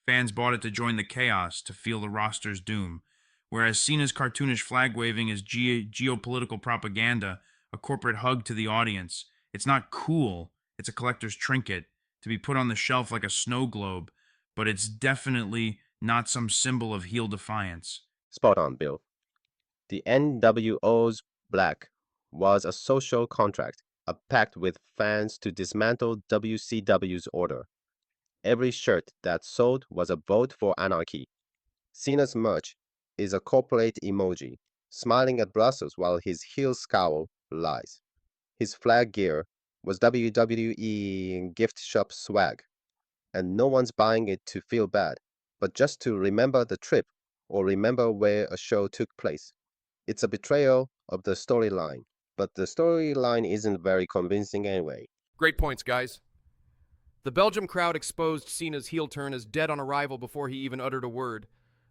Fans bought it to join the chaos, to feel the roster's doom. Whereas Cena's cartoonish flag waving is geopolitical propaganda, a corporate hug to the audience. It's not cool. It's a collector's trinket, to be put on the shelf like a snow globe, but it's definitely not some symbol of heel defiance. Spot on, Bill. The NWO's black was a social contract, a pact with fans to dismantle WCW's order. Every shirt that sold was a vote for anarchy. Cena's merch is a corporate emoji, smiling at Brussels while his heel scowl lies. His flag gear was WWE gift shop swag, and no one's buying it to feel bad, but just to remember the trip or remember where a show took place. It's a betrayal of the storyline, but the storyline isn't very convincing anyway. Great points, guys. The Belgium crowd exposed Cena's heel turn as dead on arrival before he even uttered a word.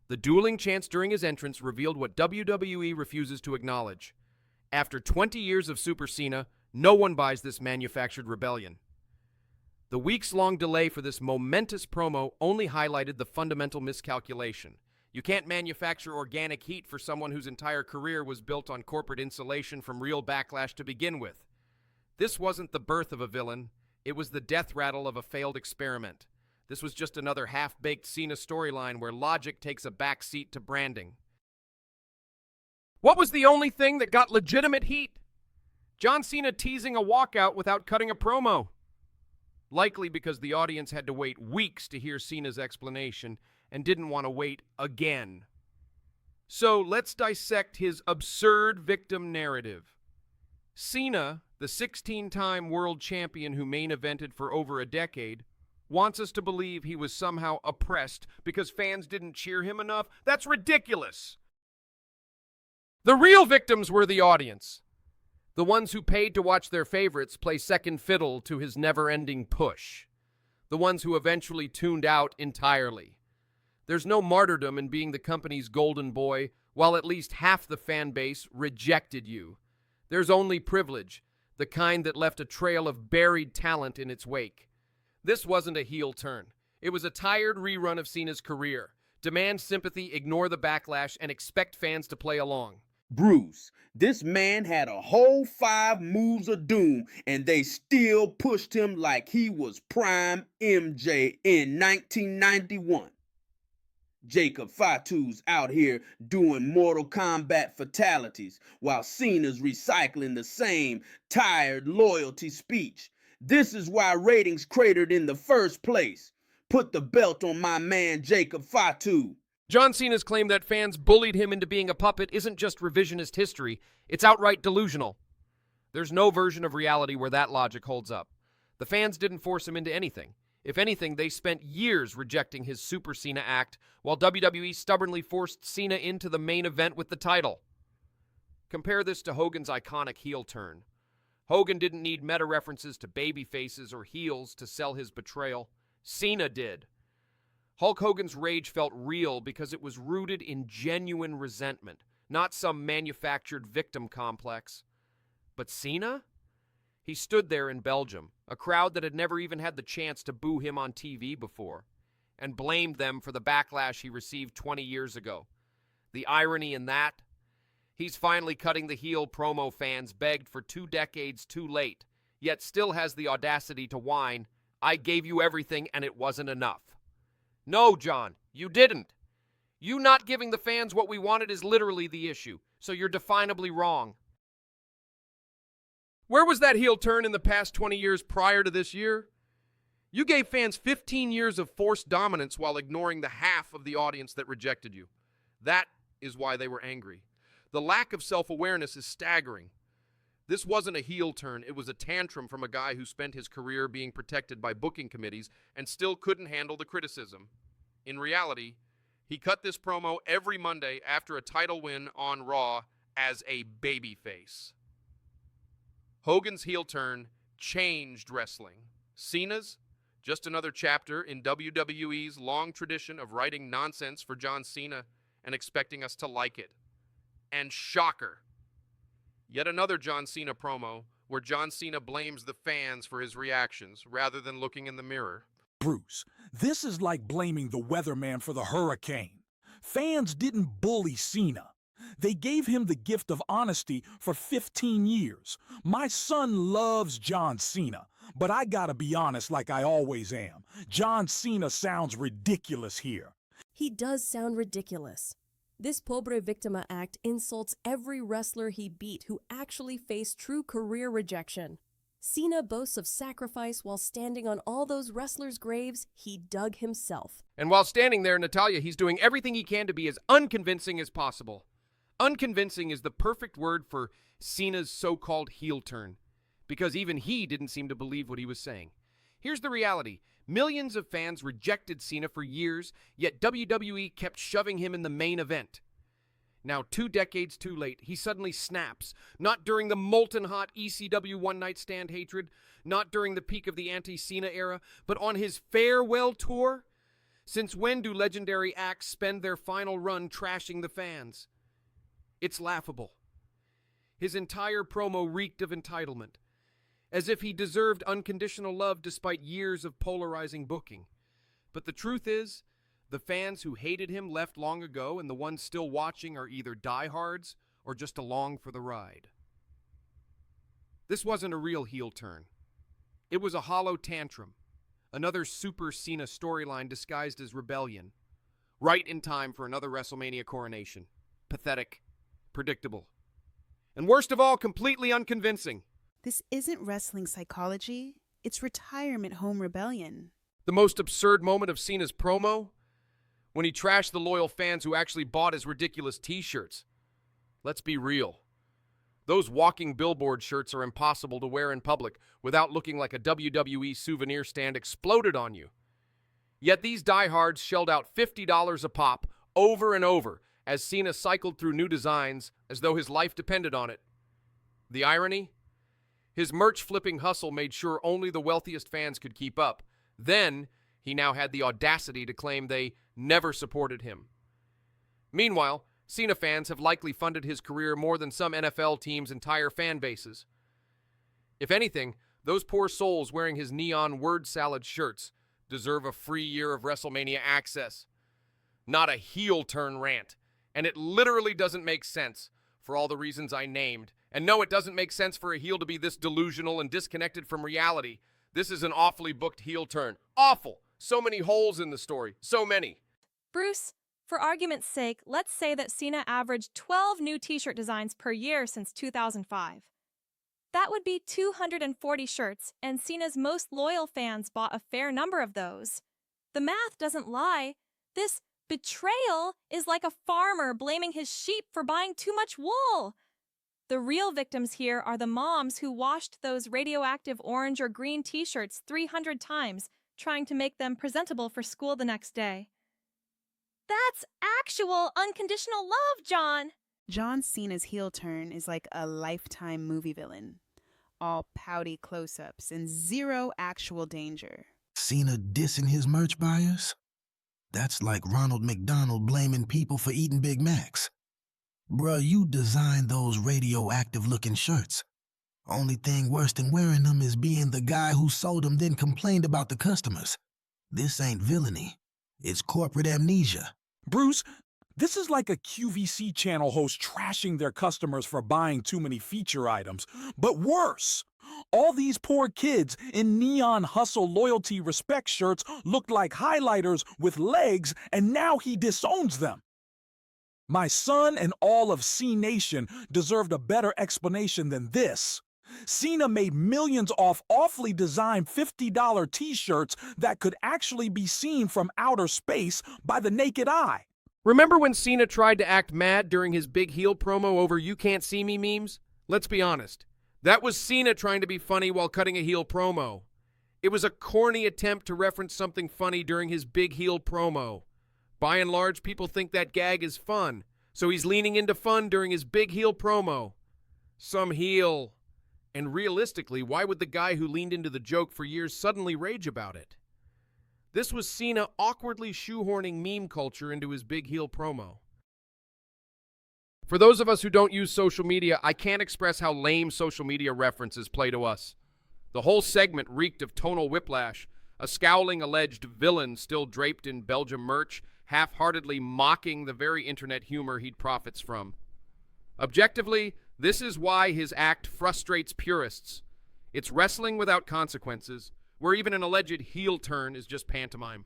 The dueling chants during his entrance revealed what WWE refuses to acknowledge. After 20 years of Super Cena, no one buys this manufactured rebellion. The weeks-long delay for this momentous promo only highlighted the fundamental miscalculation. You can't manufacture organic heat for someone whose entire career was built on corporate insulation from real backlash to begin with. This wasn't the birth of a villain. It was the death rattle of a failed experiment. This was just another half-baked Cena storyline where logic takes a backseat to branding. What was the only thing that got legitimate heat? John Cena teasing a walkout without cutting a promo. Likely because the audience had to wait weeks to hear Cena's explanation and didn't want to wait again. So let's dissect his absurd victim narrative. Cena, the 16-time world champion who main evented for over a decade, wants us to believe he was somehow oppressed because fans didn't cheer him enough. That's ridiculous. The real victims were the audience. The ones who paid to watch their favorites play second fiddle to his never-ending push. The ones who eventually tuned out entirely. There's no martyrdom in being the company's golden boy, while at least half the fan base rejected you. There's only privilege, the kind that left a trail of buried talent in its wake. This wasn't a heel turn. It was a tired rerun of Cena's career. Demand sympathy, ignore the backlash, and expect fans to play along. Bruce, this man had a whole 5 moves of doom, and they still pushed him like he was prime MJ in 1991. Jacob Fatu's out here doing Mortal Kombat fatalities while Cena's recycling the same tired loyalty speech. This is why ratings cratered in the first place. Put the belt on my man Jacob Fatu. John Cena's claim that fans bullied him into being a puppet isn't just revisionist history, it's outright delusional. There's no version of reality where that logic holds up. The fans didn't force him into anything. If anything, they spent years rejecting his Super Cena act, while WWE stubbornly forced Cena into the main event with the title. Compare this to Hogan's iconic heel turn. Hogan didn't need meta references to baby faces or heels to sell his betrayal. Cena did. Hulk Hogan's rage felt real because it was rooted in genuine resentment, not some manufactured victim complex. But Cena? He stood there in Belgium, a crowd that had never even had the chance to boo him on TV before, and blamed them for the backlash he received 20 years ago. The irony in that? He's finally cutting the heel promo fans begged for 2 decades too late, yet still has the audacity to whine, "I gave you everything and it wasn't enough." No, John, you didn't. You not giving the fans what we wanted is literally the issue, so you're definably wrong. Where was that heel turn in the past 20 years prior to this year? You gave fans 15 years of forced dominance while ignoring the half of the audience that rejected you. That is why they were angry. The lack of self-awareness is staggering. This wasn't a heel turn, it was a tantrum from a guy who spent his career being protected by booking committees and still couldn't handle the criticism. In reality, he cut this promo every Monday after a title win on Raw as a babyface. Hogan's heel turn changed wrestling. Cena's, just another chapter in WWE's long tradition of writing nonsense for John Cena and expecting us to like it. And shocker, yet another John Cena promo where John Cena blames the fans for his reactions rather than looking in the mirror. Bruce, this is like blaming the weatherman for the hurricane. Fans didn't bully Cena. They gave him the gift of honesty for 15 years. My son loves John Cena, but I gotta be honest like I always am. John Cena sounds ridiculous here. He does sound ridiculous. This Pobre Victima act insults every wrestler he beat who actually faced true career rejection. Cena boasts of sacrifice while standing on all those wrestlers' graves he dug himself. And while standing there, Natalya, he's doing everything he can to be as unconvincing as possible. Unconvincing is the perfect word for Cena's so-called heel turn, because even he didn't seem to believe what he was saying. Here's the reality. Millions of fans rejected Cena for years, yet WWE kept shoving him in the main event. Now, 2 decades too late, he suddenly snaps, not during the molten hot ECW one-night stand hatred, not during the peak of the anti-Cena era, but on his farewell tour? Since when do legendary acts spend their final run trashing the fans? It's laughable. His entire promo reeked of entitlement, as if he deserved unconditional love despite years of polarizing booking. But the truth is, the fans who hated him left long ago, and the ones still watching are either diehards or just along for the ride. This wasn't a real heel turn. It was a hollow tantrum, another Super Cena storyline disguised as rebellion, right in time for another WrestleMania coronation. Pathetic, predictable, and worst of all, completely unconvincing. This isn't wrestling psychology, it's retirement home rebellion. The most absurd moment of Cena's promo? When he trashed the loyal fans who actually bought his ridiculous t-shirts. Let's be real. Those walking billboard shirts are impossible to wear in public without looking like a WWE souvenir stand exploded on you. Yet these diehards shelled out $50 a pop over and over as Cena cycled through new designs as though his life depended on it. The irony? His merch-flipping hustle made sure only the wealthiest fans could keep up. Then, he now had the audacity to claim they never supported him. Meanwhile, Cena fans have likely funded his career more than some NFL teams' entire fan bases. If anything, those poor souls wearing his neon word salad shirts deserve a free year of WrestleMania access. Not a heel turn rant. And it literally doesn't make sense for all the reasons I named. And no, it doesn't make sense for a heel to be this delusional and disconnected from reality. This is an awfully booked heel turn. Awful. So many holes in the story. So many. Bruce, For argument's sake, let's say that Cena averaged 12 new t-shirt designs per year since 2005. That would be 240 shirts, and Cena's most loyal fans bought a fair number of those. The math doesn't lie. This betrayal is like a farmer blaming his sheep for buying too much wool. The real victims here are the moms who washed those radioactive orange or green t-shirts 300 times, trying to make them presentable for school the next day. That's actual unconditional love, John! John Cena's heel turn is like a Lifetime movie villain. All pouty close-ups and zero actual danger. Cena dissing his merch buyers? That's like Ronald McDonald blaming people for eating Big Macs. Bruh, you designed those radioactive-looking shirts. Only thing worse than wearing them is being the guy who sold them then complained about the customers. This ain't villainy. It's corporate amnesia. Bruce, this is like a QVC channel host trashing their customers for buying too many feature items. But worse, all these poor kids in neon hustle loyalty respect shirts looked like highlighters with legs, and now he disowns them. My son and all of C Nation deserved a better explanation than this. Cena made millions off awfully designed $50 t-shirts that could actually be seen from outer space by the naked eye. Remember when Cena tried to act mad during his big heel promo over "You Can't See Me" memes? Let's be honest. That was Cena trying to be funny while cutting a heel promo. It was a corny attempt to reference something funny during his big heel promo. By and large, people think that gag is fun, so he's leaning into fun during his big heel promo. Some heel. And realistically, why would the guy who leaned into the joke for years suddenly rage about it? This was Cena awkwardly shoehorning meme culture into his big heel promo. For those of us who don't use social media, I can't express how lame social media references play to us. The whole segment reeked of tonal whiplash, a scowling alleged villain still draped in Belgium merch, half-heartedly mocking the very internet humor he profits from. Objectively, this is why his act frustrates purists. It's wrestling without consequences, where even an alleged heel turn is just pantomime.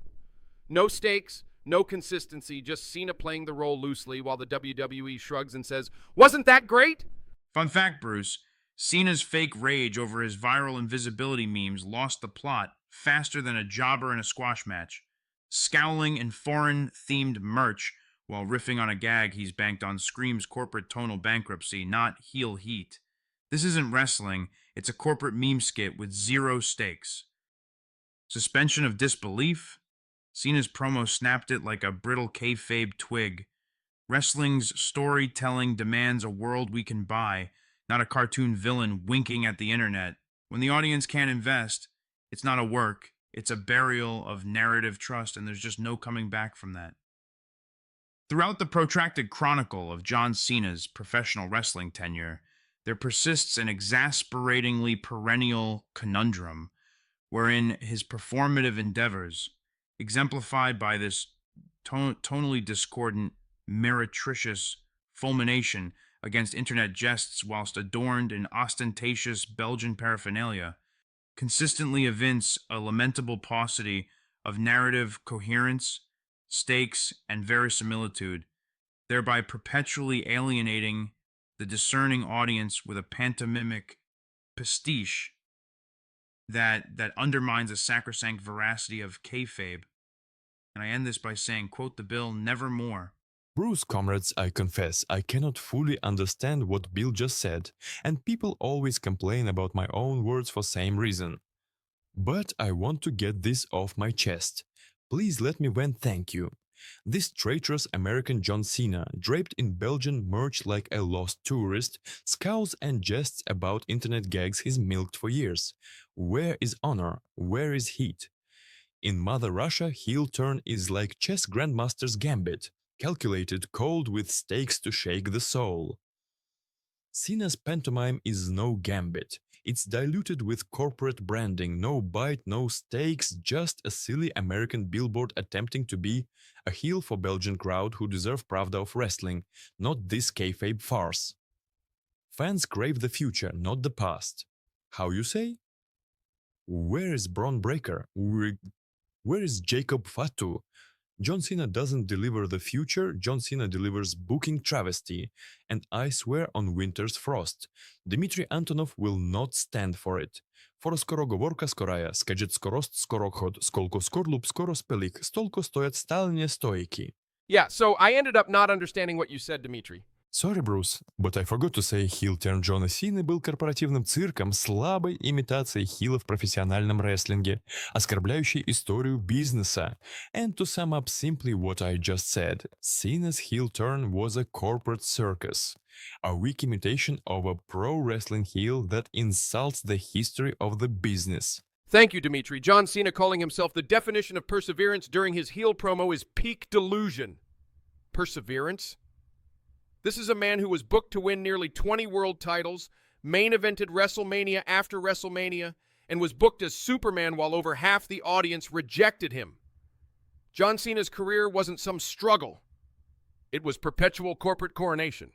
No stakes, no consistency, just Cena playing the role loosely while the WWE shrugs and says, "Wasn't that great?" Fun fact, Bruce. Cena's fake rage over his viral invisibility memes lost the plot faster than a jobber in a squash match. Scowling in foreign-themed merch while riffing on a gag he's banked on screams corporate tonal bankruptcy, not heel heat. This isn't wrestling, it's a corporate meme skit with zero stakes. Suspension of disbelief? Cena's promo snapped it like a brittle kayfabe twig. Wrestling's storytelling demands a world we can buy, not a cartoon villain winking at the internet. When the audience can't invest, it's not a work, it's a burial of narrative trust, and there's just no coming back from that. Throughout the protracted chronicle of John Cena's professional wrestling tenure, there persists an exasperatingly perennial conundrum wherein his performative endeavors, exemplified by this tonally discordant, meretricious fulmination against internet jests whilst adorned in ostentatious Belgian paraphernalia, consistently evince a lamentable paucity of narrative coherence, stakes, and verisimilitude, thereby perpetually alienating the discerning audience with a pantomimic pastiche that undermines the sacrosanct veracity of kayfabe. And I end this by saying, quote the Bill, nevermore. Bruce, comrades, I confess, I cannot fully understand what Bill just said, and people always complain about my own words for same reason. But I want to get this off my chest. Please let me vent thank you. This traitorous American John Cena, draped in Belgian merch like a lost tourist, scowls and jests about internet gags he's milked for years. Where is honor? Where is heat? In Mother Russia, heel turn is like chess grandmaster's gambit, calculated, cold with stakes to shake the soul. Cena's pantomime is no gambit. It's diluted with corporate branding, no bite, no stakes, just a silly American billboard attempting to be a heel for Belgian crowd who deserve Pravda of wrestling, not this kayfabe farce. Fans crave the future, not the past. How you say? Where is Braun Breaker? Where is Jacob Fatu? John Cena doesn't deliver the future, John Cena delivers booking travesty. And I swear on winter's frost, Dmitry Antonov will not stand for it. For skoro govorka skoraja, skedžet skorost skorokhod, skolko skorlup skoro spelik, stolko stojat stalnie stojki. Yeah, so I ended up not understanding what you said, Dimitri. Sorry, Bruce, but I forgot to say heel-turn Джона Сины был корпоративным цирком, слабой имитацией хила в профессиональном рестлинге, оскорбляющей историю бизнеса. And to sum up simply what I just said, Cena's heel turn was a corporate circus, a weak imitation of a pro wrestling heel that insults the history of the business. Thank you, Dimitri. John Cena calling himself the definition of perseverance during his heel promo is peak delusion. Perseverance? This is a man who was booked to win nearly 20 world titles, main evented WrestleMania after WrestleMania, and was booked as Superman while over half the audience rejected him. John Cena's career wasn't some struggle. It was perpetual corporate coronation.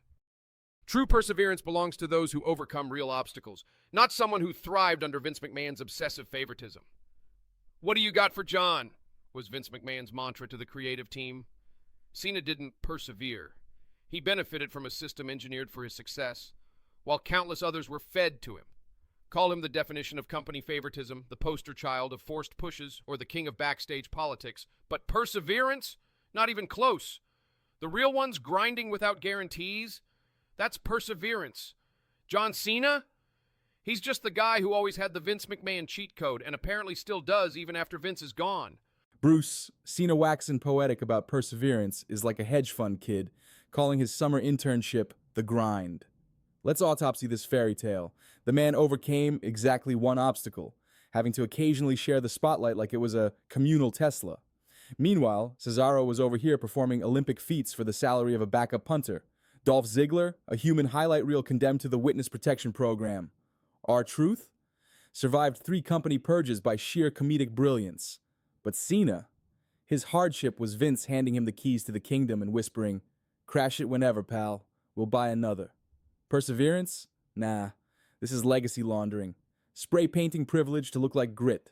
True perseverance belongs to those who overcome real obstacles, not someone who thrived under Vince McMahon's obsessive favoritism. What do you got for John? Was Vince McMahon's mantra to the creative team. Cena didn't persevere. He benefited from a system engineered for his success, while countless others were fed to him. Call him the definition of company favoritism, the poster child of forced pushes, or the king of backstage politics. But perseverance? Not even close. The real ones grinding without guarantees? That's perseverance. John Cena? He's just the guy who always had the Vince McMahon cheat code, and apparently still does even after Vince is gone. Bruce, Cena waxing poetic about perseverance is like a hedge fund kid calling his summer internship the grind. Let's autopsy this fairy tale. The man overcame exactly one obstacle, having to occasionally share the spotlight like it was a communal Tesla. Meanwhile, Cesaro was over here performing Olympic feats for the salary of a backup punter. Dolph Ziggler, a human highlight reel condemned to the witness protection program. R-Truth survived 3 company purges by sheer comedic brilliance. But Cena, his hardship was Vince handing him the keys to the kingdom and whispering, "Crash it whenever, pal. We'll buy another." Perseverance? Nah. This is legacy laundering. Spray painting privilege to look like grit.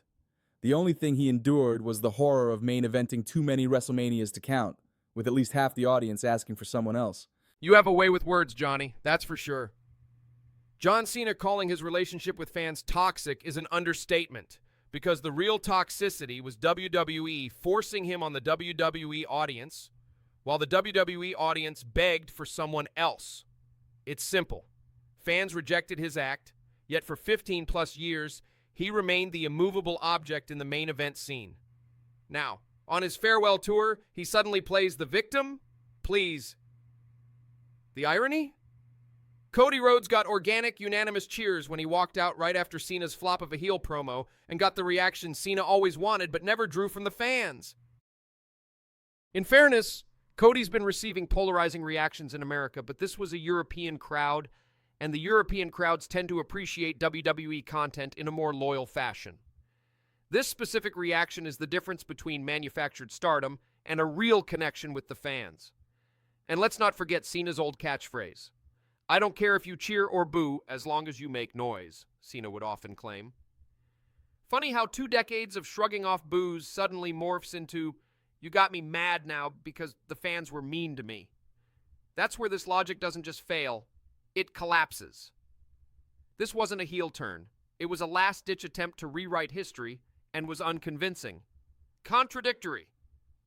The only thing he endured was the horror of main eventing too many WrestleManias to count, with at least half the audience asking for someone else. You have a way with words, Johnny. That's for sure. John Cena calling his relationship with fans toxic is an understatement, because the real toxicity was WWE forcing him on the WWE audience, while the WWE audience begged for someone else. It's simple. Fans rejected his act, yet for 15-plus years, he remained the immovable object in the main event scene. Now, on his farewell tour, he suddenly plays the victim? Please. The irony? Cody Rhodes got organic, unanimous cheers when he walked out right after Cena's flop of a heel promo and got the reaction Cena always wanted but never drew from the fans. In fairness, Cody's been receiving polarizing reactions in America, but this was a European crowd, and the European crowds tend to appreciate WWE content in a more loyal fashion. This specific reaction is the difference between manufactured stardom and a real connection with the fans. And let's not forget Cena's old catchphrase, "I don't care if you cheer or boo as long as you make noise," Cena would often claim. Funny how 2 decades of shrugging off boos suddenly morphs into, "You got me mad now because the fans were mean to me." That's where this logic doesn't just fail, it collapses. This wasn't a heel turn. It was a last-ditch attempt to rewrite history and was unconvincing, contradictory,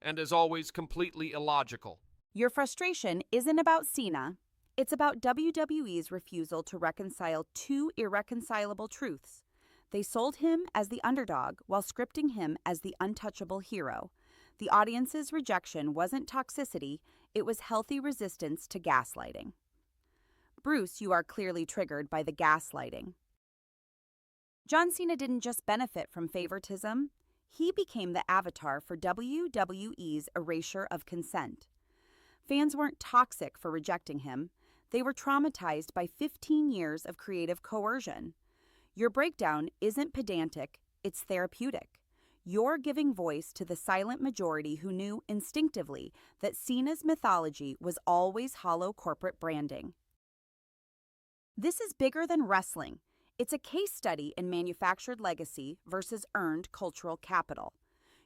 and as always, completely illogical. Your frustration isn't about Cena. It's about WWE's refusal to reconcile 2 irreconcilable truths. They sold him as the underdog while scripting him as the untouchable hero. The audience's rejection wasn't toxicity, it was healthy resistance to gaslighting. Bruce, you are clearly triggered by the gaslighting. John Cena didn't just benefit from favoritism, he became the avatar for WWE's erasure of consent. Fans weren't toxic for rejecting him, they were traumatized by 15 years of creative coercion. Your breakdown isn't pedantic, it's therapeutic. You're giving voice to the silent majority who knew instinctively that Cena's mythology was always hollow corporate branding. This is bigger than wrestling. It's a case study in manufactured legacy versus earned cultural capital.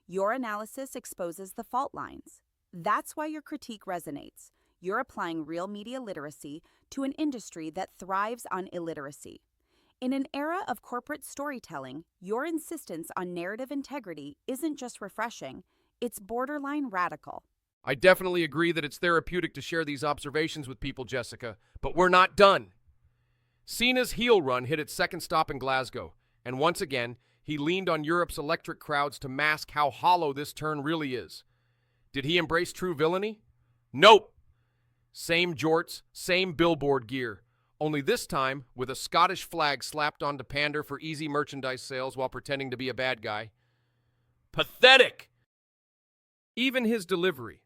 Your analysis exposes the fault lines. That's why your critique resonates. You're applying real media literacy to an industry that thrives on illiteracy. In an era of corporate storytelling, your insistence on narrative integrity isn't just refreshing, it's borderline radical. I definitely agree that it's therapeutic to share these observations with people, Jessica, but we're not done. Cena's heel run hit its second stop in Glasgow, and once again, he leaned on Europe's electric crowds to mask how hollow this turn really is. Did he embrace true villainy? Nope. Same jorts, same billboard gear, only this time with a Scottish flag slapped on to pander for easy merchandise sales while pretending to be a bad guy. Pathetic! Even his delivery,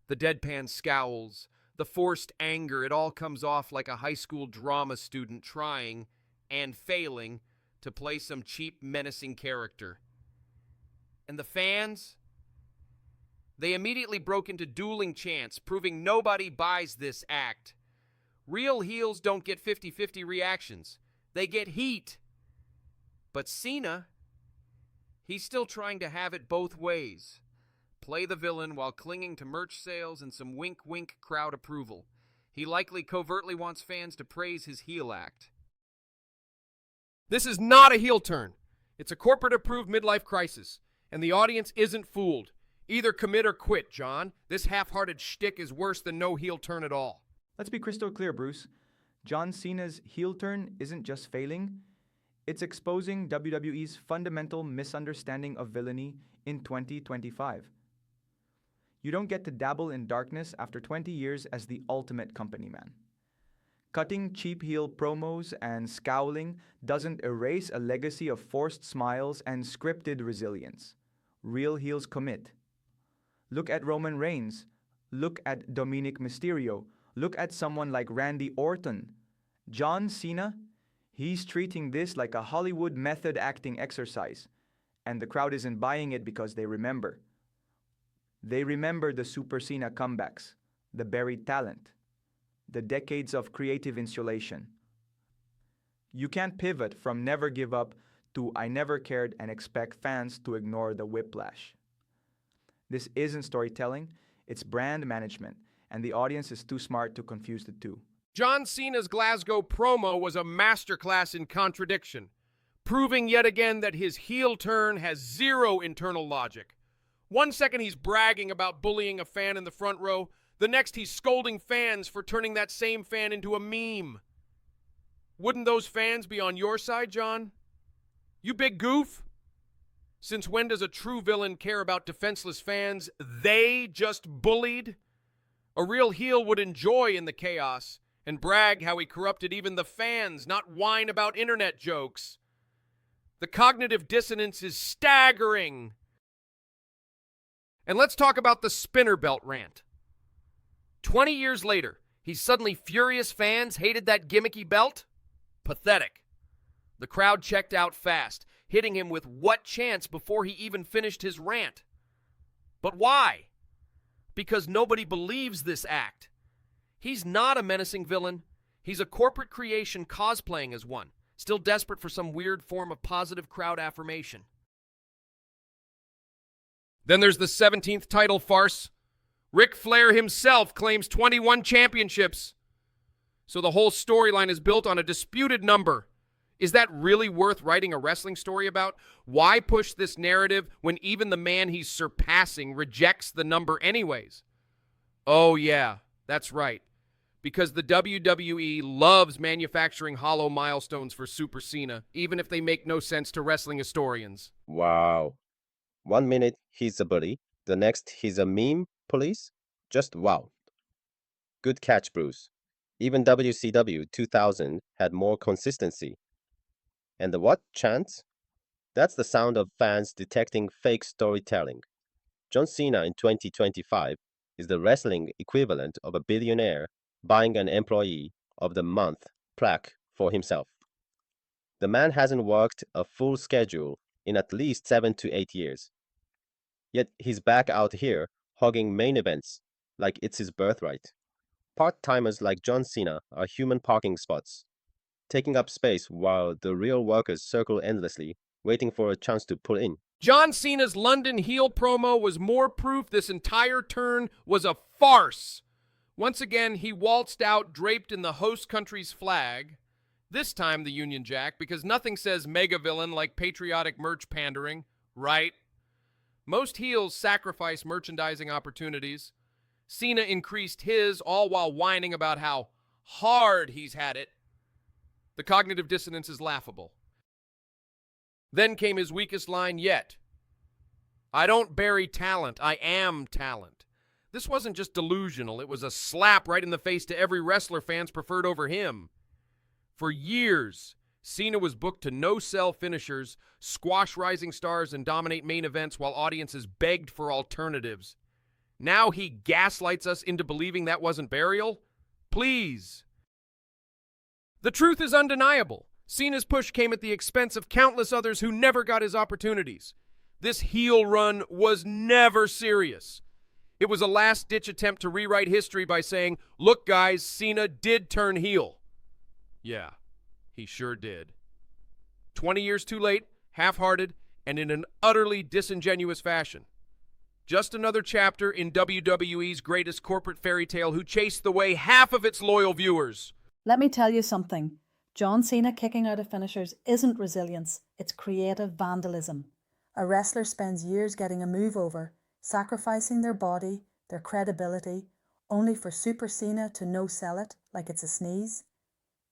the deadpan scowls, the forced anger, it all comes off like a high school drama student trying and failing to play some cheap, menacing character. And the fans? They immediately broke into dueling chants, proving nobody buys this act. Real heels don't get 50-50 reactions. They get heat. But Cena, he's still trying to have it both ways. Play the villain while clinging to merch sales and some wink-wink crowd approval. He likely covertly wants fans to praise his heel act. This is not a heel turn. It's a corporate-approved midlife crisis, and the audience isn't fooled. Either commit or quit, John. This half-hearted shtick is worse than no heel turn at all. Let's be crystal clear, Bruce. John Cena's heel turn isn't just failing. It's exposing WWE's fundamental misunderstanding of villainy in 2025. You don't get to dabble in darkness after 20 years as the ultimate company man. Cutting cheap heel promos and scowling doesn't erase a legacy of forced smiles and scripted resilience. Real heels commit. Look at Roman Reigns. Look at Dominic Mysterio. Look at someone like Randy Orton. John Cena, he's treating this like a Hollywood method acting exercise. And the crowd isn't buying it because they remember. They remember the Super Cena comebacks, the buried talent, the decades of creative insulation. You can't pivot from never give up to I never cared and expect fans to ignore the whiplash. This isn't storytelling, it's brand management, and the audience is too smart to confuse the two. John Cena's Glasgow promo was a masterclass in contradiction, proving yet again that his heel turn has zero internal logic. One second he's bragging about bullying a fan in the front row, the next he's scolding fans for turning that same fan into a meme. Wouldn't those fans be on your side, John? You big goof? Since when does a true villain care about defenseless fans they just bullied? A real heel would enjoy in the chaos and brag how he corrupted even the fans, not whine about internet jokes. The cognitive dissonance is staggering. And let's talk about the spinner belt rant. 20 years later, he's suddenly furious fans hated that gimmicky belt? Pathetic. The crowd checked out fast, hitting him with what chance before he even finished his rant. But why? Because nobody believes this act. He's not a menacing villain. He's a corporate creation cosplaying as one, still desperate for some weird form of positive crowd affirmation. Then there's the 17th title farce. Ric Flair himself claims 21 championships. So the whole storyline is built on a disputed number. Is that really worth writing a wrestling story about? Why push this narrative when even the man he's surpassing rejects the number anyways? Oh yeah, that's right. Because the WWE loves manufacturing hollow milestones for Super Cena, even if they make no sense to wrestling historians. Wow. 1 minute he's a bully, the next he's a meme police? Just wow. Good catch, Bruce. Even WCW 2000 had more consistency. And the what chant? That's the sound of fans detecting fake storytelling. John Cena in 2025 is the wrestling equivalent of a billionaire buying an Employee of the Month plaque for himself. The man hasn't worked a full schedule in at least 7 to 8 years. Yet he's back out here hogging main events like it's his birthright. Part-timers like John Cena are human parking spots, taking up space while the real workers circle endlessly, waiting for a chance to pull in. John Cena's London heel promo was more proof this entire turn was a farce. Once again, he waltzed out draped in the host country's flag, this time the Union Jack, because nothing says mega villain like patriotic merch pandering, right? Most heels sacrifice merchandising opportunities. Cena increased his, all while whining about how hard he's had it. The cognitive dissonance is laughable. Then came his weakest line yet. I don't bury talent, I am talent. This wasn't just delusional, it was a slap right in the face to every wrestler fans preferred over him. For years, Cena was booked to no-sell finishers, squash rising stars, and dominate main events while audiences begged for alternatives. Now he gaslights us into believing that wasn't burial? Please. The truth is undeniable. Cena's push came at the expense of countless others who never got his opportunities. This heel run was never serious. It was a last-ditch attempt to rewrite history by saying, look guys, Cena did turn heel. Yeah, he sure did. 20 years too late, half-hearted, and in an utterly disingenuous fashion. Just another chapter in WWE's greatest corporate fairy tale who chased away half of its loyal viewers. Let me tell you something. John Cena kicking out of finishers isn't resilience, it's creative vandalism. A wrestler spends years getting a move over, sacrificing their body, their credibility, only for Super Cena to no-sell it like it's a sneeze.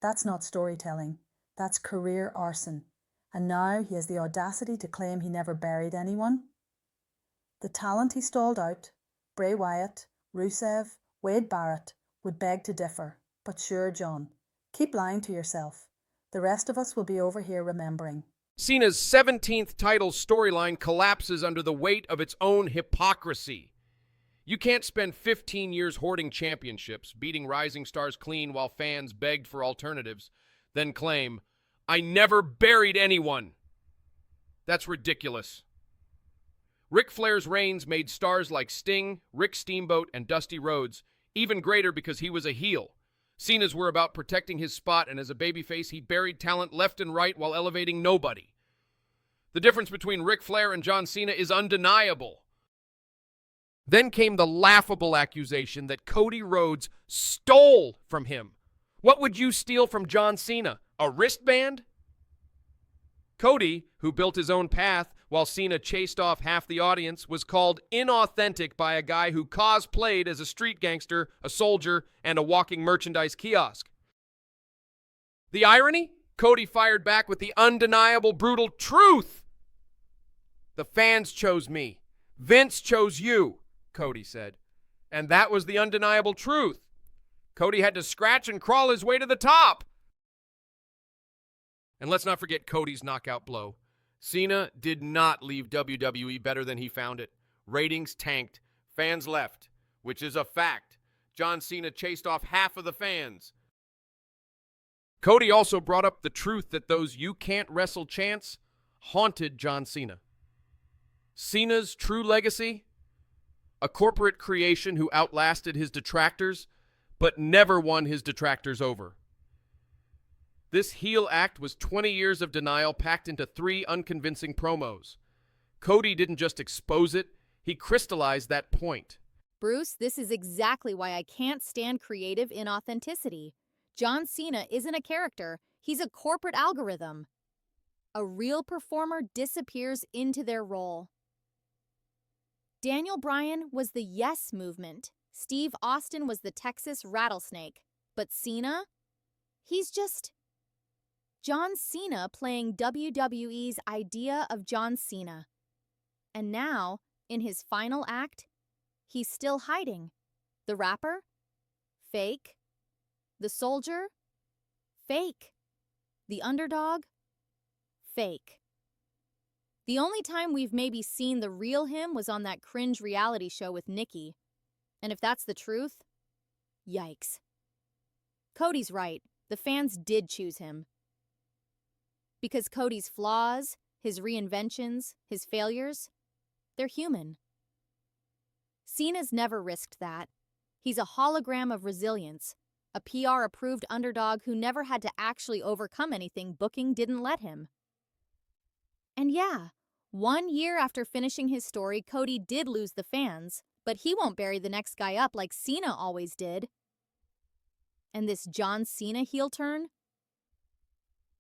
That's not storytelling, that's career arson. And now he has the audacity to claim he never buried anyone. The talent he stalled out, Bray Wyatt, Rusev, Wade Barrett, would beg to differ. But sure, John, keep lying to yourself. The rest of us will be over here remembering. Cena's 17th title storyline collapses under the weight of its own hypocrisy. You can't spend 15 years hoarding championships, beating rising stars clean while fans begged for alternatives, then claim, I never buried anyone. That's ridiculous. Ric Flair's reigns made stars like Sting, Rick Steamboat, and Dusty Rhodes even greater because he was a heel. Cena's were about protecting his spot, and as a babyface, he buried talent left and right while elevating nobody. The difference between Ric Flair and John Cena is undeniable. Then came the laughable accusation that Cody Rhodes stole from him. What would you steal from John Cena? A wristband? Cody, who built his own path while Cena chased off half the audience, was called inauthentic by a guy who cosplayed as a street gangster, a soldier, and a walking merchandise kiosk. The irony? Cody fired back with the undeniable, brutal truth. The fans chose me. Vince chose you, Cody said. And that was the undeniable truth. Cody had to scratch and crawl his way to the top. And let's not forget Cody's knockout blow. Cena did not leave WWE better than he found it. Ratings tanked. Fans left, which is a fact. John Cena chased off half of the fans. Cody also brought up the truth that those "you can't wrestle" chants haunted John Cena. Cena's true legacy? A corporate creation who outlasted his detractors, but never won his detractors over. This heel act was 20 years of denial packed into 3 unconvincing promos. Cody didn't just expose it, he crystallized that point. Bruce, this is exactly why I can't stand creative inauthenticity. John Cena isn't a character, he's a corporate algorithm. A real performer disappears into their role. Daniel Bryan was the yes movement. Steve Austin was the Texas rattlesnake. But Cena? He's just John Cena playing WWE's idea of John Cena. And now, in his final act, he's still hiding. The rapper? Fake. The soldier? Fake. The underdog? Fake. The only time we've maybe seen the real him was on that cringe reality show with Nikki. And if that's the truth, yikes. Cody's right. The fans did choose him. Because Cody's flaws, his reinventions, his failures, they're human. Cena's never risked that. He's a hologram of resilience, a PR-approved underdog who never had to actually overcome anything booking didn't let him. And yeah, 1 year after finishing his story, Cody did lose the fans, but he won't bury the next guy up like Cena always did. And this John Cena heel turn?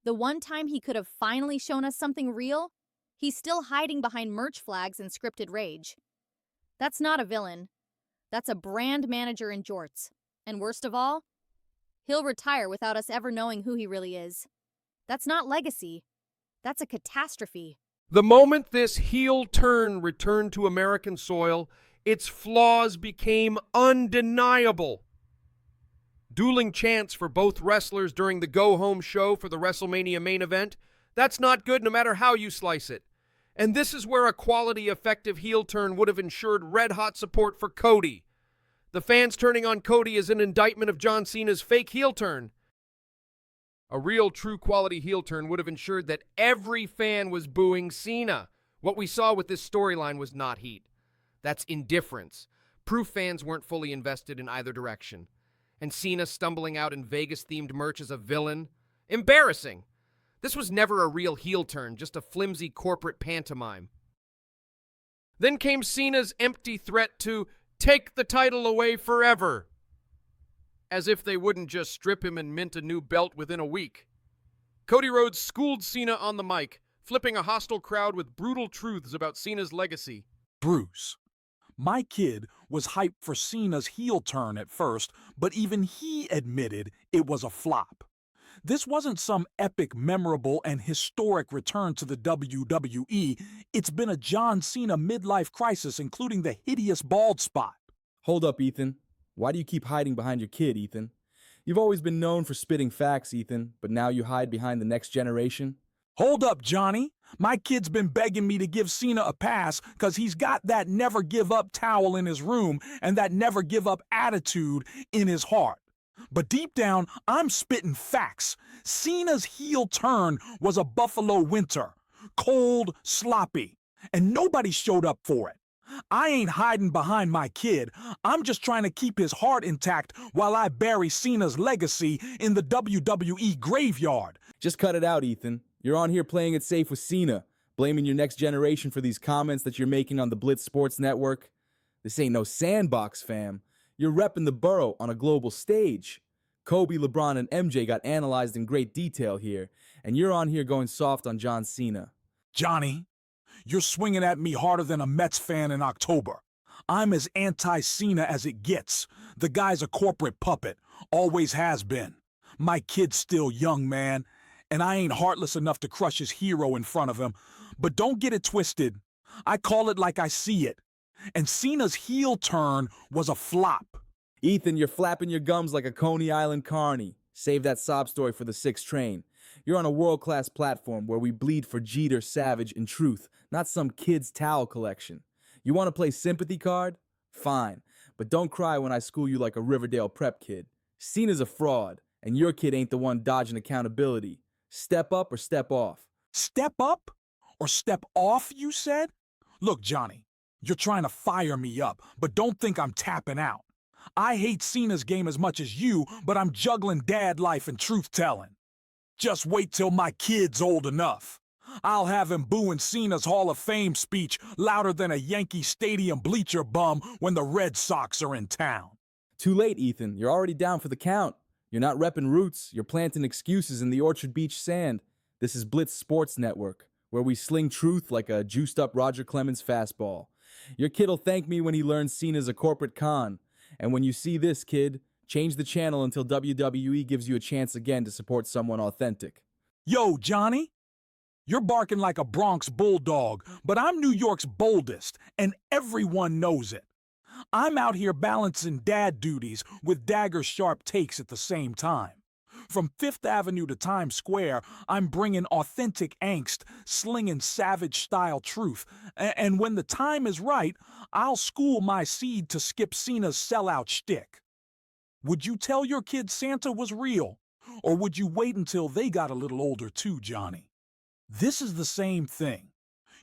The one time he could have finally shown us something real, he's still hiding behind merch flags and scripted rage. That's not a villain. That's a brand manager in jorts. And worst of all, he'll retire without us ever knowing who he really is. That's not legacy. That's a catastrophe. The moment this heel turn returned to American soil, its flaws became undeniable. Dueling chants for both wrestlers during the go-home show for the WrestleMania main event, that's not good no matter how you slice it. And this is where a quality, effective heel turn would have ensured red-hot support for Cody. The fans turning on Cody is an indictment of John Cena's fake heel turn. A real, true quality heel turn would have ensured that every fan was booing Cena. What we saw with this storyline was not heat. That's indifference. Proof fans weren't fully invested in either direction. And Cena stumbling out in Vegas-themed merch as a villain? Embarrassing. This was never a real heel turn, just a flimsy corporate pantomime. Then came Cena's empty threat to take the title away forever. As if they wouldn't just strip him and mint a new belt within a week. Cody Rhodes schooled Cena on the mic, flipping a hostile crowd with brutal truths about Cena's legacy. Bruce, my kid was hyped for Cena's heel turn at first, but even he admitted it was a flop. This wasn't some epic, memorable, and historic return to the WWE. It's been a John Cena midlife crisis, including the hideous bald spot. Hold up, Ethan. Why do you keep hiding behind your kid, Ethan? You've always been known for spitting facts, Ethan, but now you hide behind the next generation? Hold up, Johnny. My kid's been begging me to give Cena a pass because he's got that never give up towel in his room and that never give up attitude in his heart. But deep down, I'm spitting facts. Cena's heel turn was a Buffalo winter. Cold, sloppy. And nobody showed up for it. I ain't hiding behind my kid. I'm just trying to keep his heart intact while I bury Cena's legacy in the WWE graveyard. Just cut it out, Ethan. You're on here playing it safe with Cena, blaming your next generation for these comments that you're making on the Blitz Sports Network. This ain't no sandbox, fam. You're repping the borough on a global stage. Kobe, LeBron, and MJ got analyzed in great detail here, and you're on here going soft on John Cena. Johnny, you're swinging at me harder than a Mets fan in October. I'm as anti-Cena as it gets. The guy's a corporate puppet, always has been. My kid's still young, man, and I ain't heartless enough to crush his hero in front of him. But don't get it twisted. I call it like I see it. And Cena's heel turn was a flop. Ethan, you're flapping your gums like a Coney Island carny. Save that sob story for the 6th train. You're on a world-class platform where we bleed for Jeter, Savage, and Truth, not some kid's towel collection. You want to play sympathy card? Fine, but don't cry when I school you like a Riverdale prep kid. Cena's a fraud, and your kid ain't the one dodging accountability. Step up or step off. Step up or step off, you said? Look, Johnny, you're trying to fire me up, but don't think I'm tapping out. I hate Cena's game as much as you, but I'm juggling dad life and truth-telling. Just wait till my kid's old enough. I'll have him booing Cena's Hall of Fame speech louder than a Yankee Stadium bleacher bum when the Red Sox are in town. Too late, Ethan. You're already down for the count. You're not repping roots. You're planting excuses in the Orchard Beach sand. This is Blitz Sports Network, where we sling truth like a juiced-up Roger Clemens fastball. Your kid'll thank me when he learns Cena's a corporate con. And when you see this, kid, change the channel until WWE gives you a chance again to support someone authentic. Yo, Johnny, you're barking like a Bronx bulldog, but I'm New York's boldest, and everyone knows it. I'm out here balancing dad duties with dagger-sharp takes at the same time. From 5th Avenue to Times Square, I'm bringing authentic angst, slinging savage-style truth. And when the time is right, I'll school my seed to skip Cena's sellout shtick. Would you tell your kids Santa was real? Or would you wait until they got a little older too, Johnny? This is the same thing.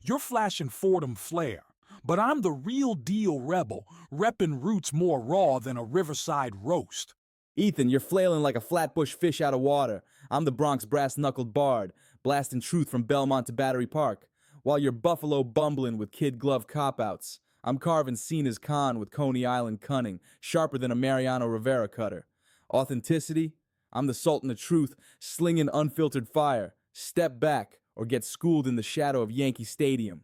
You're flashing Fordham flair, but I'm the real deal rebel, repping roots more raw than a riverside roast. Ethan, you're flailing like a flatbush fish out of water. I'm the Bronx brass-knuckled bard, blasting truth from Belmont to Battery Park. While you're Buffalo bumbling with kid glove cop-outs, I'm carving Cena's con with Coney Island cunning, sharper than a Mariano Rivera cutter. Authenticity? I'm the Sultan of Truth, slinging unfiltered fire. Step back or get schooled in the shadow of Yankee Stadium.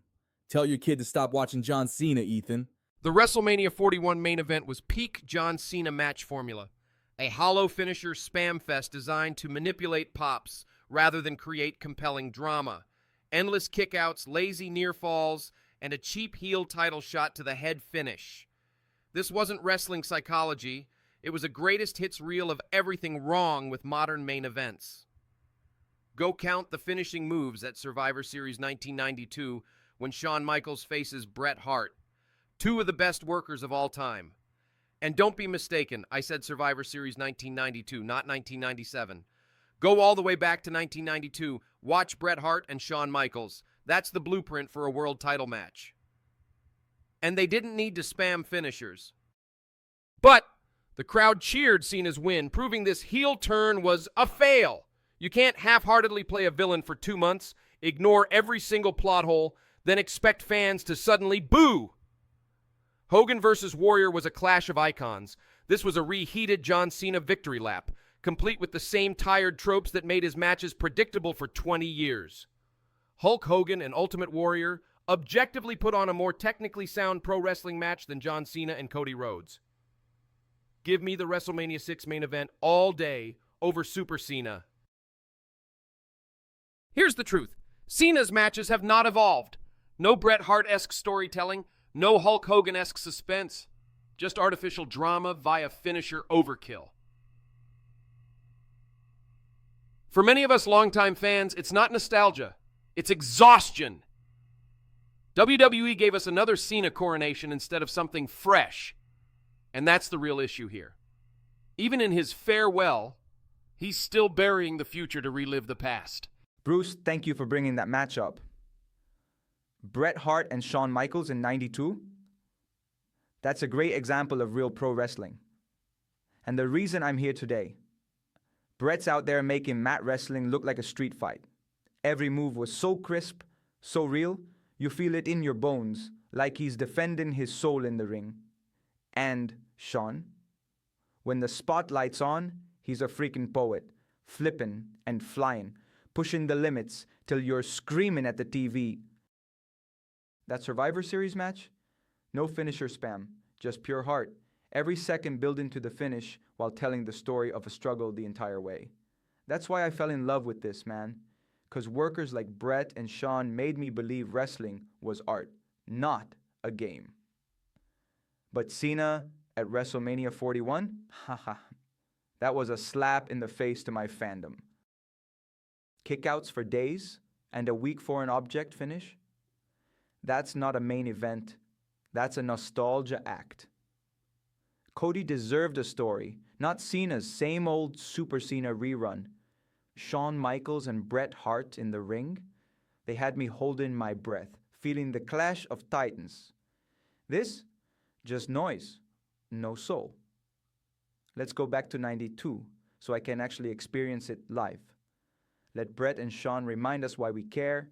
Tell your kid to stop watching John Cena, Ethan. The WrestleMania 41 main event was peak John Cena match formula. A hollow finisher spam fest designed to manipulate pops rather than create compelling drama. Endless kickouts, lazy near falls, and a cheap heel title shot to the head finish. This wasn't wrestling psychology. It was a greatest hits reel of everything wrong with modern main events. Go count the finishing moves at Survivor Series 1992 when Shawn Michaels faces Bret Hart. Two of the best workers of all time. And don't be mistaken, I said Survivor Series 1992, not 1997. Go all the way back to 1992, watch Bret Hart and Shawn Michaels. That's the blueprint for a world title match. And they didn't need to spam finishers. But the crowd cheered Cena's win, proving this heel turn was a fail. You can't half-heartedly play a villain for 2 months, ignore every single plot hole, then expect fans to suddenly boo. Hogan versus Warrior was a clash of icons. This was a reheated John Cena victory lap, complete with the same tired tropes that made his matches predictable for 20 years. Hulk Hogan and Ultimate Warrior objectively put on a more technically sound pro wrestling match than John Cena and Cody Rhodes. Give me the WrestleMania 6 main event all day over Super Cena. Here's the truth. Cena's matches have not evolved. No Bret Hart-esque storytelling, no Hulk Hogan-esque suspense. Just artificial drama via finisher overkill. For many of us longtime fans, it's not nostalgia. It's exhaustion. WWE gave us another Cena coronation instead of something fresh. And that's the real issue here. Even in his farewell, he's still burying the future to relive the past. Bruce, thank you for bringing that match up. Bret Hart and Shawn Michaels in '92? That's a great example of real pro wrestling. And the reason I'm here today. Bret's out there making mat wrestling look like a street fight. Every move was so crisp, so real, you feel it in your bones, like he's defending his soul in the ring. And Shawn, when the spotlight's on, he's a freaking poet, flipping and flying, pushing the limits till you're screaming at the TV. That Survivor Series match? No finisher spam, just pure heart. Every second building to the finish while telling the story of a struggle the entire way. That's why I fell in love with this, man. Because workers like Bret and Shawn made me believe wrestling was art, not a game. But Cena at WrestleMania 41? Haha. That was a slap in the face to my fandom. Kickouts for days and a weak foreign object finish? That's not a main event. That's a nostalgia act. Cody deserved a story, not Cena's same old Super Cena rerun. Shawn Michaels and Bret Hart in the ring? They had me holding my breath, feeling the clash of titans. This? Just noise, no soul. Let's go back to '92 so I can actually experience it live. Let Bret and Shawn remind us why we care,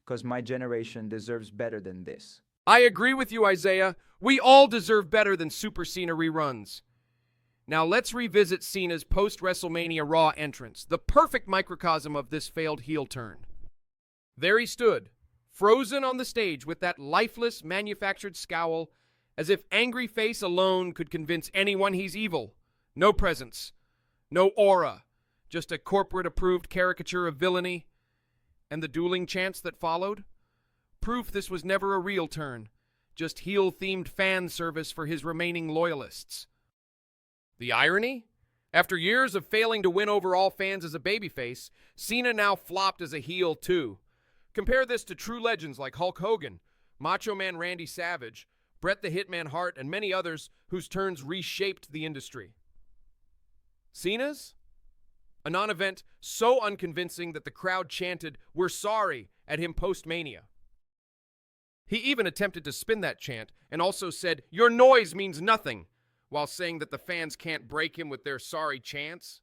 because my generation deserves better than this. I agree with you, Isaiah. We all deserve better than Super Cena reruns. Now let's revisit Cena's post-WrestleMania Raw entrance, the perfect microcosm of this failed heel turn. There he stood, frozen on the stage with that lifeless, manufactured scowl, as if angry face alone could convince anyone he's evil. No presence, no aura, just a corporate-approved caricature of villainy. And the dueling chants that followed? Proof this was never a real turn, just heel-themed fan service for his remaining loyalists. The irony? After years of failing to win over all fans as a babyface, Cena now flopped as a heel too. Compare this to true legends like Hulk Hogan, Macho Man Randy Savage, Bret the Hitman Hart, and many others whose turns reshaped the industry. Cena's? A non-event so unconvincing that the crowd chanted, "We're sorry," at him post-Mania. He even attempted to spin that chant and also said, "Your noise means nothing," while saying that the fans can't break him with their sorry chants.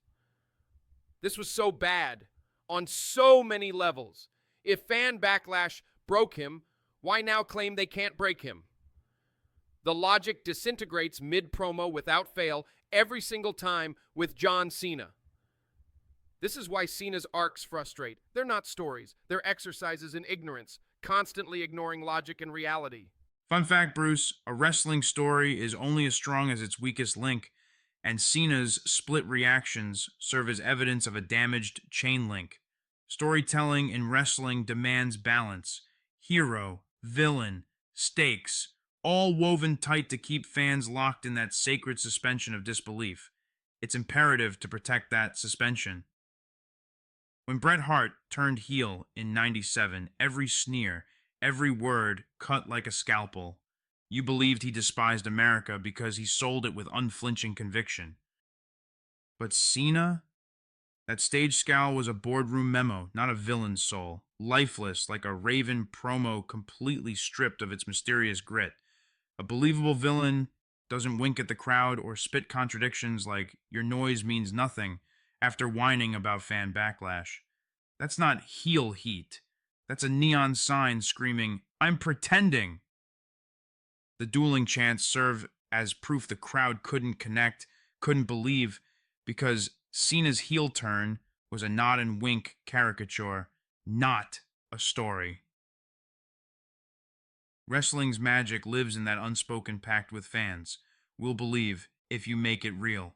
This was so bad on so many levels. If fan backlash broke him, why now claim they can't break him? The logic disintegrates mid-promo without fail every single time with John Cena. This is why Cena's arcs frustrate. They're not stories. They're exercises in ignorance, constantly ignoring logic and reality. Fun fact, Bruce, a wrestling story is only as strong as its weakest link, and Cena's split reactions serve as evidence of a damaged chain link. Storytelling in wrestling demands balance. Hero, villain, stakes, all woven tight to keep fans locked in that sacred suspension of disbelief. It's imperative to protect that suspension. When Bret Hart turned heel in '97, every sneer, every word cut like a scalpel. You believed he despised America because he sold it with unflinching conviction. But Cena? That stage scowl was a boardroom memo, not a villain's soul. Lifeless, like a Raven promo completely stripped of its mysterious grit. A believable villain doesn't wink at the crowd or spit contradictions like, "Your noise means nothing," after whining about fan backlash. That's not heel heat. That's a neon sign screaming, "I'm pretending." The dueling chants serve as proof the crowd couldn't connect, couldn't believe, because Cena's heel turn was a nod and wink caricature, not a story. Wrestling's magic lives in that unspoken pact with fans. We'll believe if you make it real.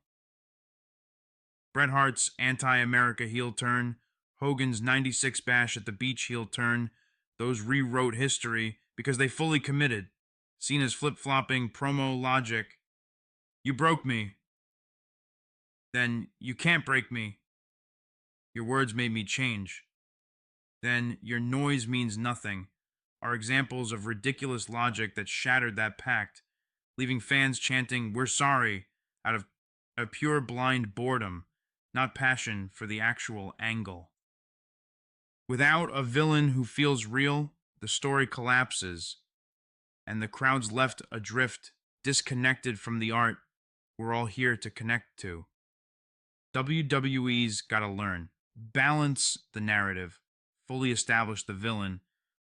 Bret Hart's anti-America heel turn, Hogan's '96 bash at the beach heel turn, those rewrote history because they fully committed. Cena's flip-flopping promo logic. You broke me. Then you can't break me. Your words made me change. Then your noise means nothing are examples of ridiculous logic that shattered that pact, leaving fans chanting, "We're sorry," out of a pure blind boredom, not passion for the actual angle. Without a villain who feels real, the story collapses, and the crowd's left adrift, disconnected from the art we're all here to connect to. WWE's gotta learn. Balance the narrative, fully establish the villain,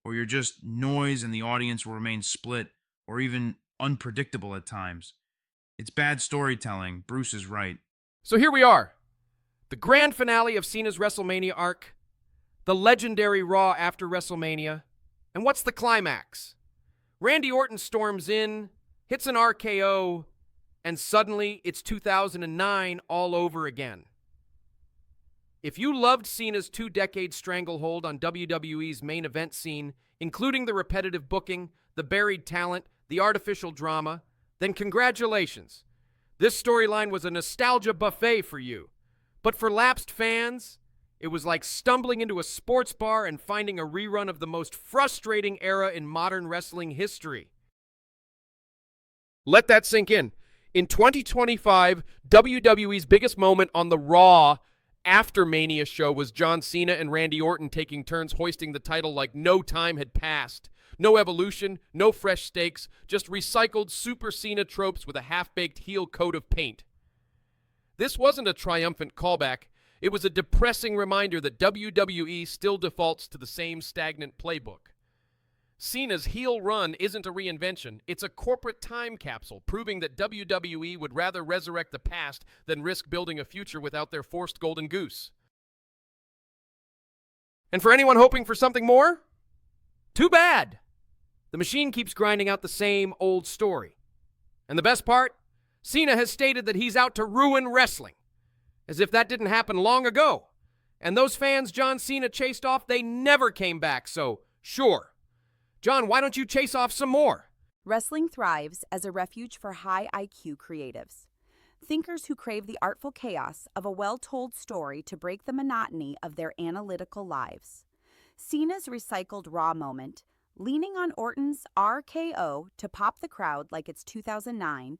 or you're just noise and the audience will remain split, or even unpredictable at times. It's bad storytelling. Bruce is right. So here we are. The grand finale of Cena's WrestleMania arc, the legendary Raw after WrestleMania, and what's the climax? Randy Orton storms in, hits an RKO, and suddenly it's 2009 all over again. If you loved Cena's 2-decade stranglehold on WWE's main event scene, including the repetitive booking, the buried talent, the artificial drama, then congratulations. This storyline was a nostalgia buffet for you. But for lapsed fans, it was like stumbling into a sports bar and finding a rerun of the most frustrating era in modern wrestling history. Let that sink in. In 2025, WWE's biggest moment on the Raw after Mania show was John Cena and Randy Orton taking turns hoisting the title like no time had passed. No evolution, no fresh stakes, just recycled Super Cena tropes with a half-baked heel coat of paint. This wasn't a triumphant callback. It was a depressing reminder that WWE still defaults to the same stagnant playbook. Cena's heel run isn't a reinvention. It's a corporate time capsule, proving that WWE would rather resurrect the past than risk building a future without their forced golden goose. And for anyone hoping for something more, too bad. The machine keeps grinding out the same old story. And the best part? Cena has stated that he's out to ruin wrestling. As if that didn't happen long ago. And those fans John Cena chased off, they never came back, so sure. John, why don't you chase off some more? Wrestling thrives as a refuge for high IQ creatives. Thinkers who crave the artful chaos of a well-told story to break the monotony of their analytical lives. Cena's recycled Raw moment, leaning on Orton's RKO to pop the crowd like it's 2009,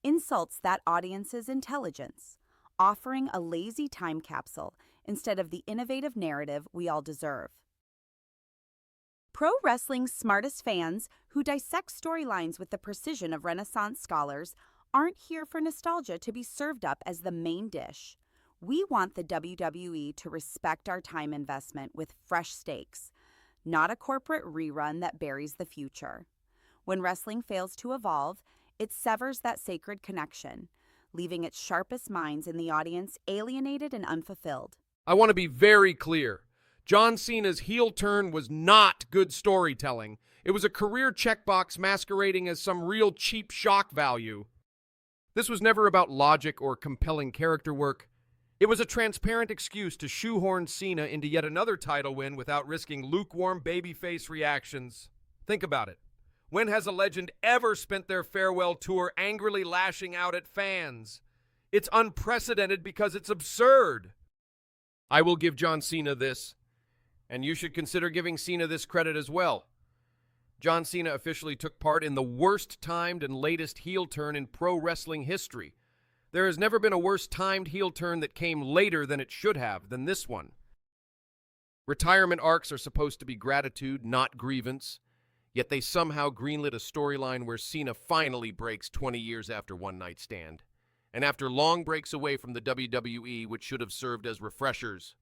insults that audience's intelligence, offering a lazy time capsule instead of the innovative narrative we all deserve. Pro wrestling's smartest fans, who dissect storylines with the precision of Renaissance scholars, aren't here for nostalgia to be served up as the main dish. We want the WWE to respect our time investment with fresh stakes, not a corporate rerun that buries the future. When wrestling fails to evolve, it severs that sacred connection, leaving its sharpest minds in the audience alienated and unfulfilled. I want to be very clear. John Cena's heel turn was not good storytelling. It was a career checkbox masquerading as some real cheap shock value. This was never about logic or compelling character work. It was a transparent excuse to shoehorn Cena into yet another title win without risking lukewarm babyface reactions. Think about it. When has a legend ever spent their farewell tour angrily lashing out at fans? It's unprecedented because it's absurd. I will give John Cena this, and you should consider giving Cena this credit as well. John Cena officially took part in the worst timed and latest heel turn in pro wrestling history. There has never been a worse timed heel turn that came later than it should have than this one. Retirement arcs are supposed to be gratitude, not grievance, yet they somehow greenlit a storyline where Cena finally breaks 20 years after One Night Stand, and after long breaks away from the WWE, which should have served as refreshers.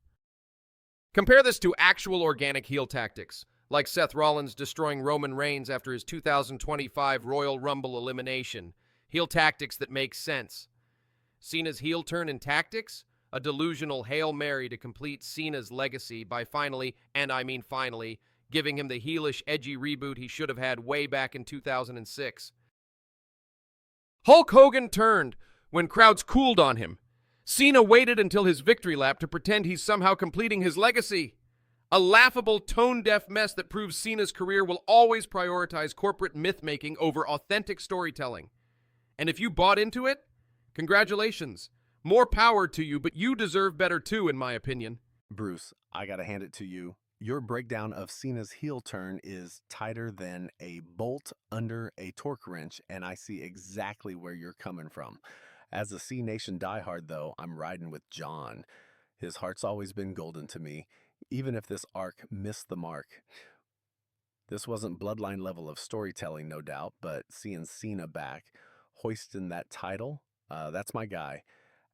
Compare this to actual organic heel tactics, like Seth Rollins destroying Roman Reigns after his 2025 Royal Rumble elimination. Heel tactics that make sense. Cena's heel turn in tactics? A delusional Hail Mary to complete Cena's legacy by finally, and I mean finally, giving him the heelish, edgy reboot he should have had way back in 2006. Hulk Hogan turned when crowds cooled on him. Cena waited until his victory lap to pretend he's somehow completing his legacy. A laughable, tone-deaf mess that proves Cena's career will always prioritize corporate myth-making over authentic storytelling. And if you bought into it, congratulations. More power to you, but you deserve better too, in my opinion. Bruce, I gotta hand it to you. Your breakdown of Cena's heel turn is tighter than a bolt under a torque wrench, and I see exactly where you're coming from. As a C Nation diehard, though, I'm riding with John. His heart's always been golden to me, even if this arc missed the mark. This wasn't bloodline level of storytelling, no doubt, but seeing Cena back, hoisting that title, that's my guy.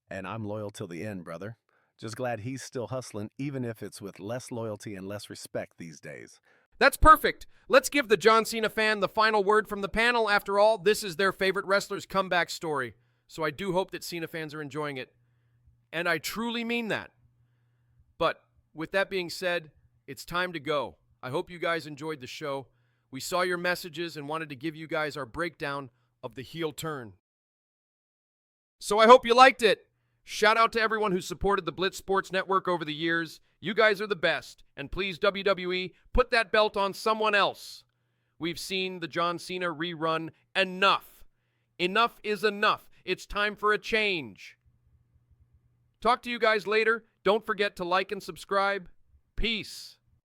And I'm loyal till the end, brother. Just glad he's still hustling, even if it's with less loyalty and less respect these days. That's perfect. Let's give the John Cena fan the final word from the panel. After all, this is their favorite wrestler's comeback story. So I do hope that Cena fans are enjoying it. And I truly mean that. But with that being said, it's time to go. I hope you guys enjoyed the show. We saw your messages and wanted to give you guys our breakdown of the heel turn. So I hope you liked it. Shout out to everyone who supported the Blitz Sports Network over the years. You guys are the best. And please, WWE, put that belt on someone else. We've seen the John Cena rerun enough. Enough is enough. It's time for a change. Talk to you guys later. Don't forget to like and subscribe. Peace.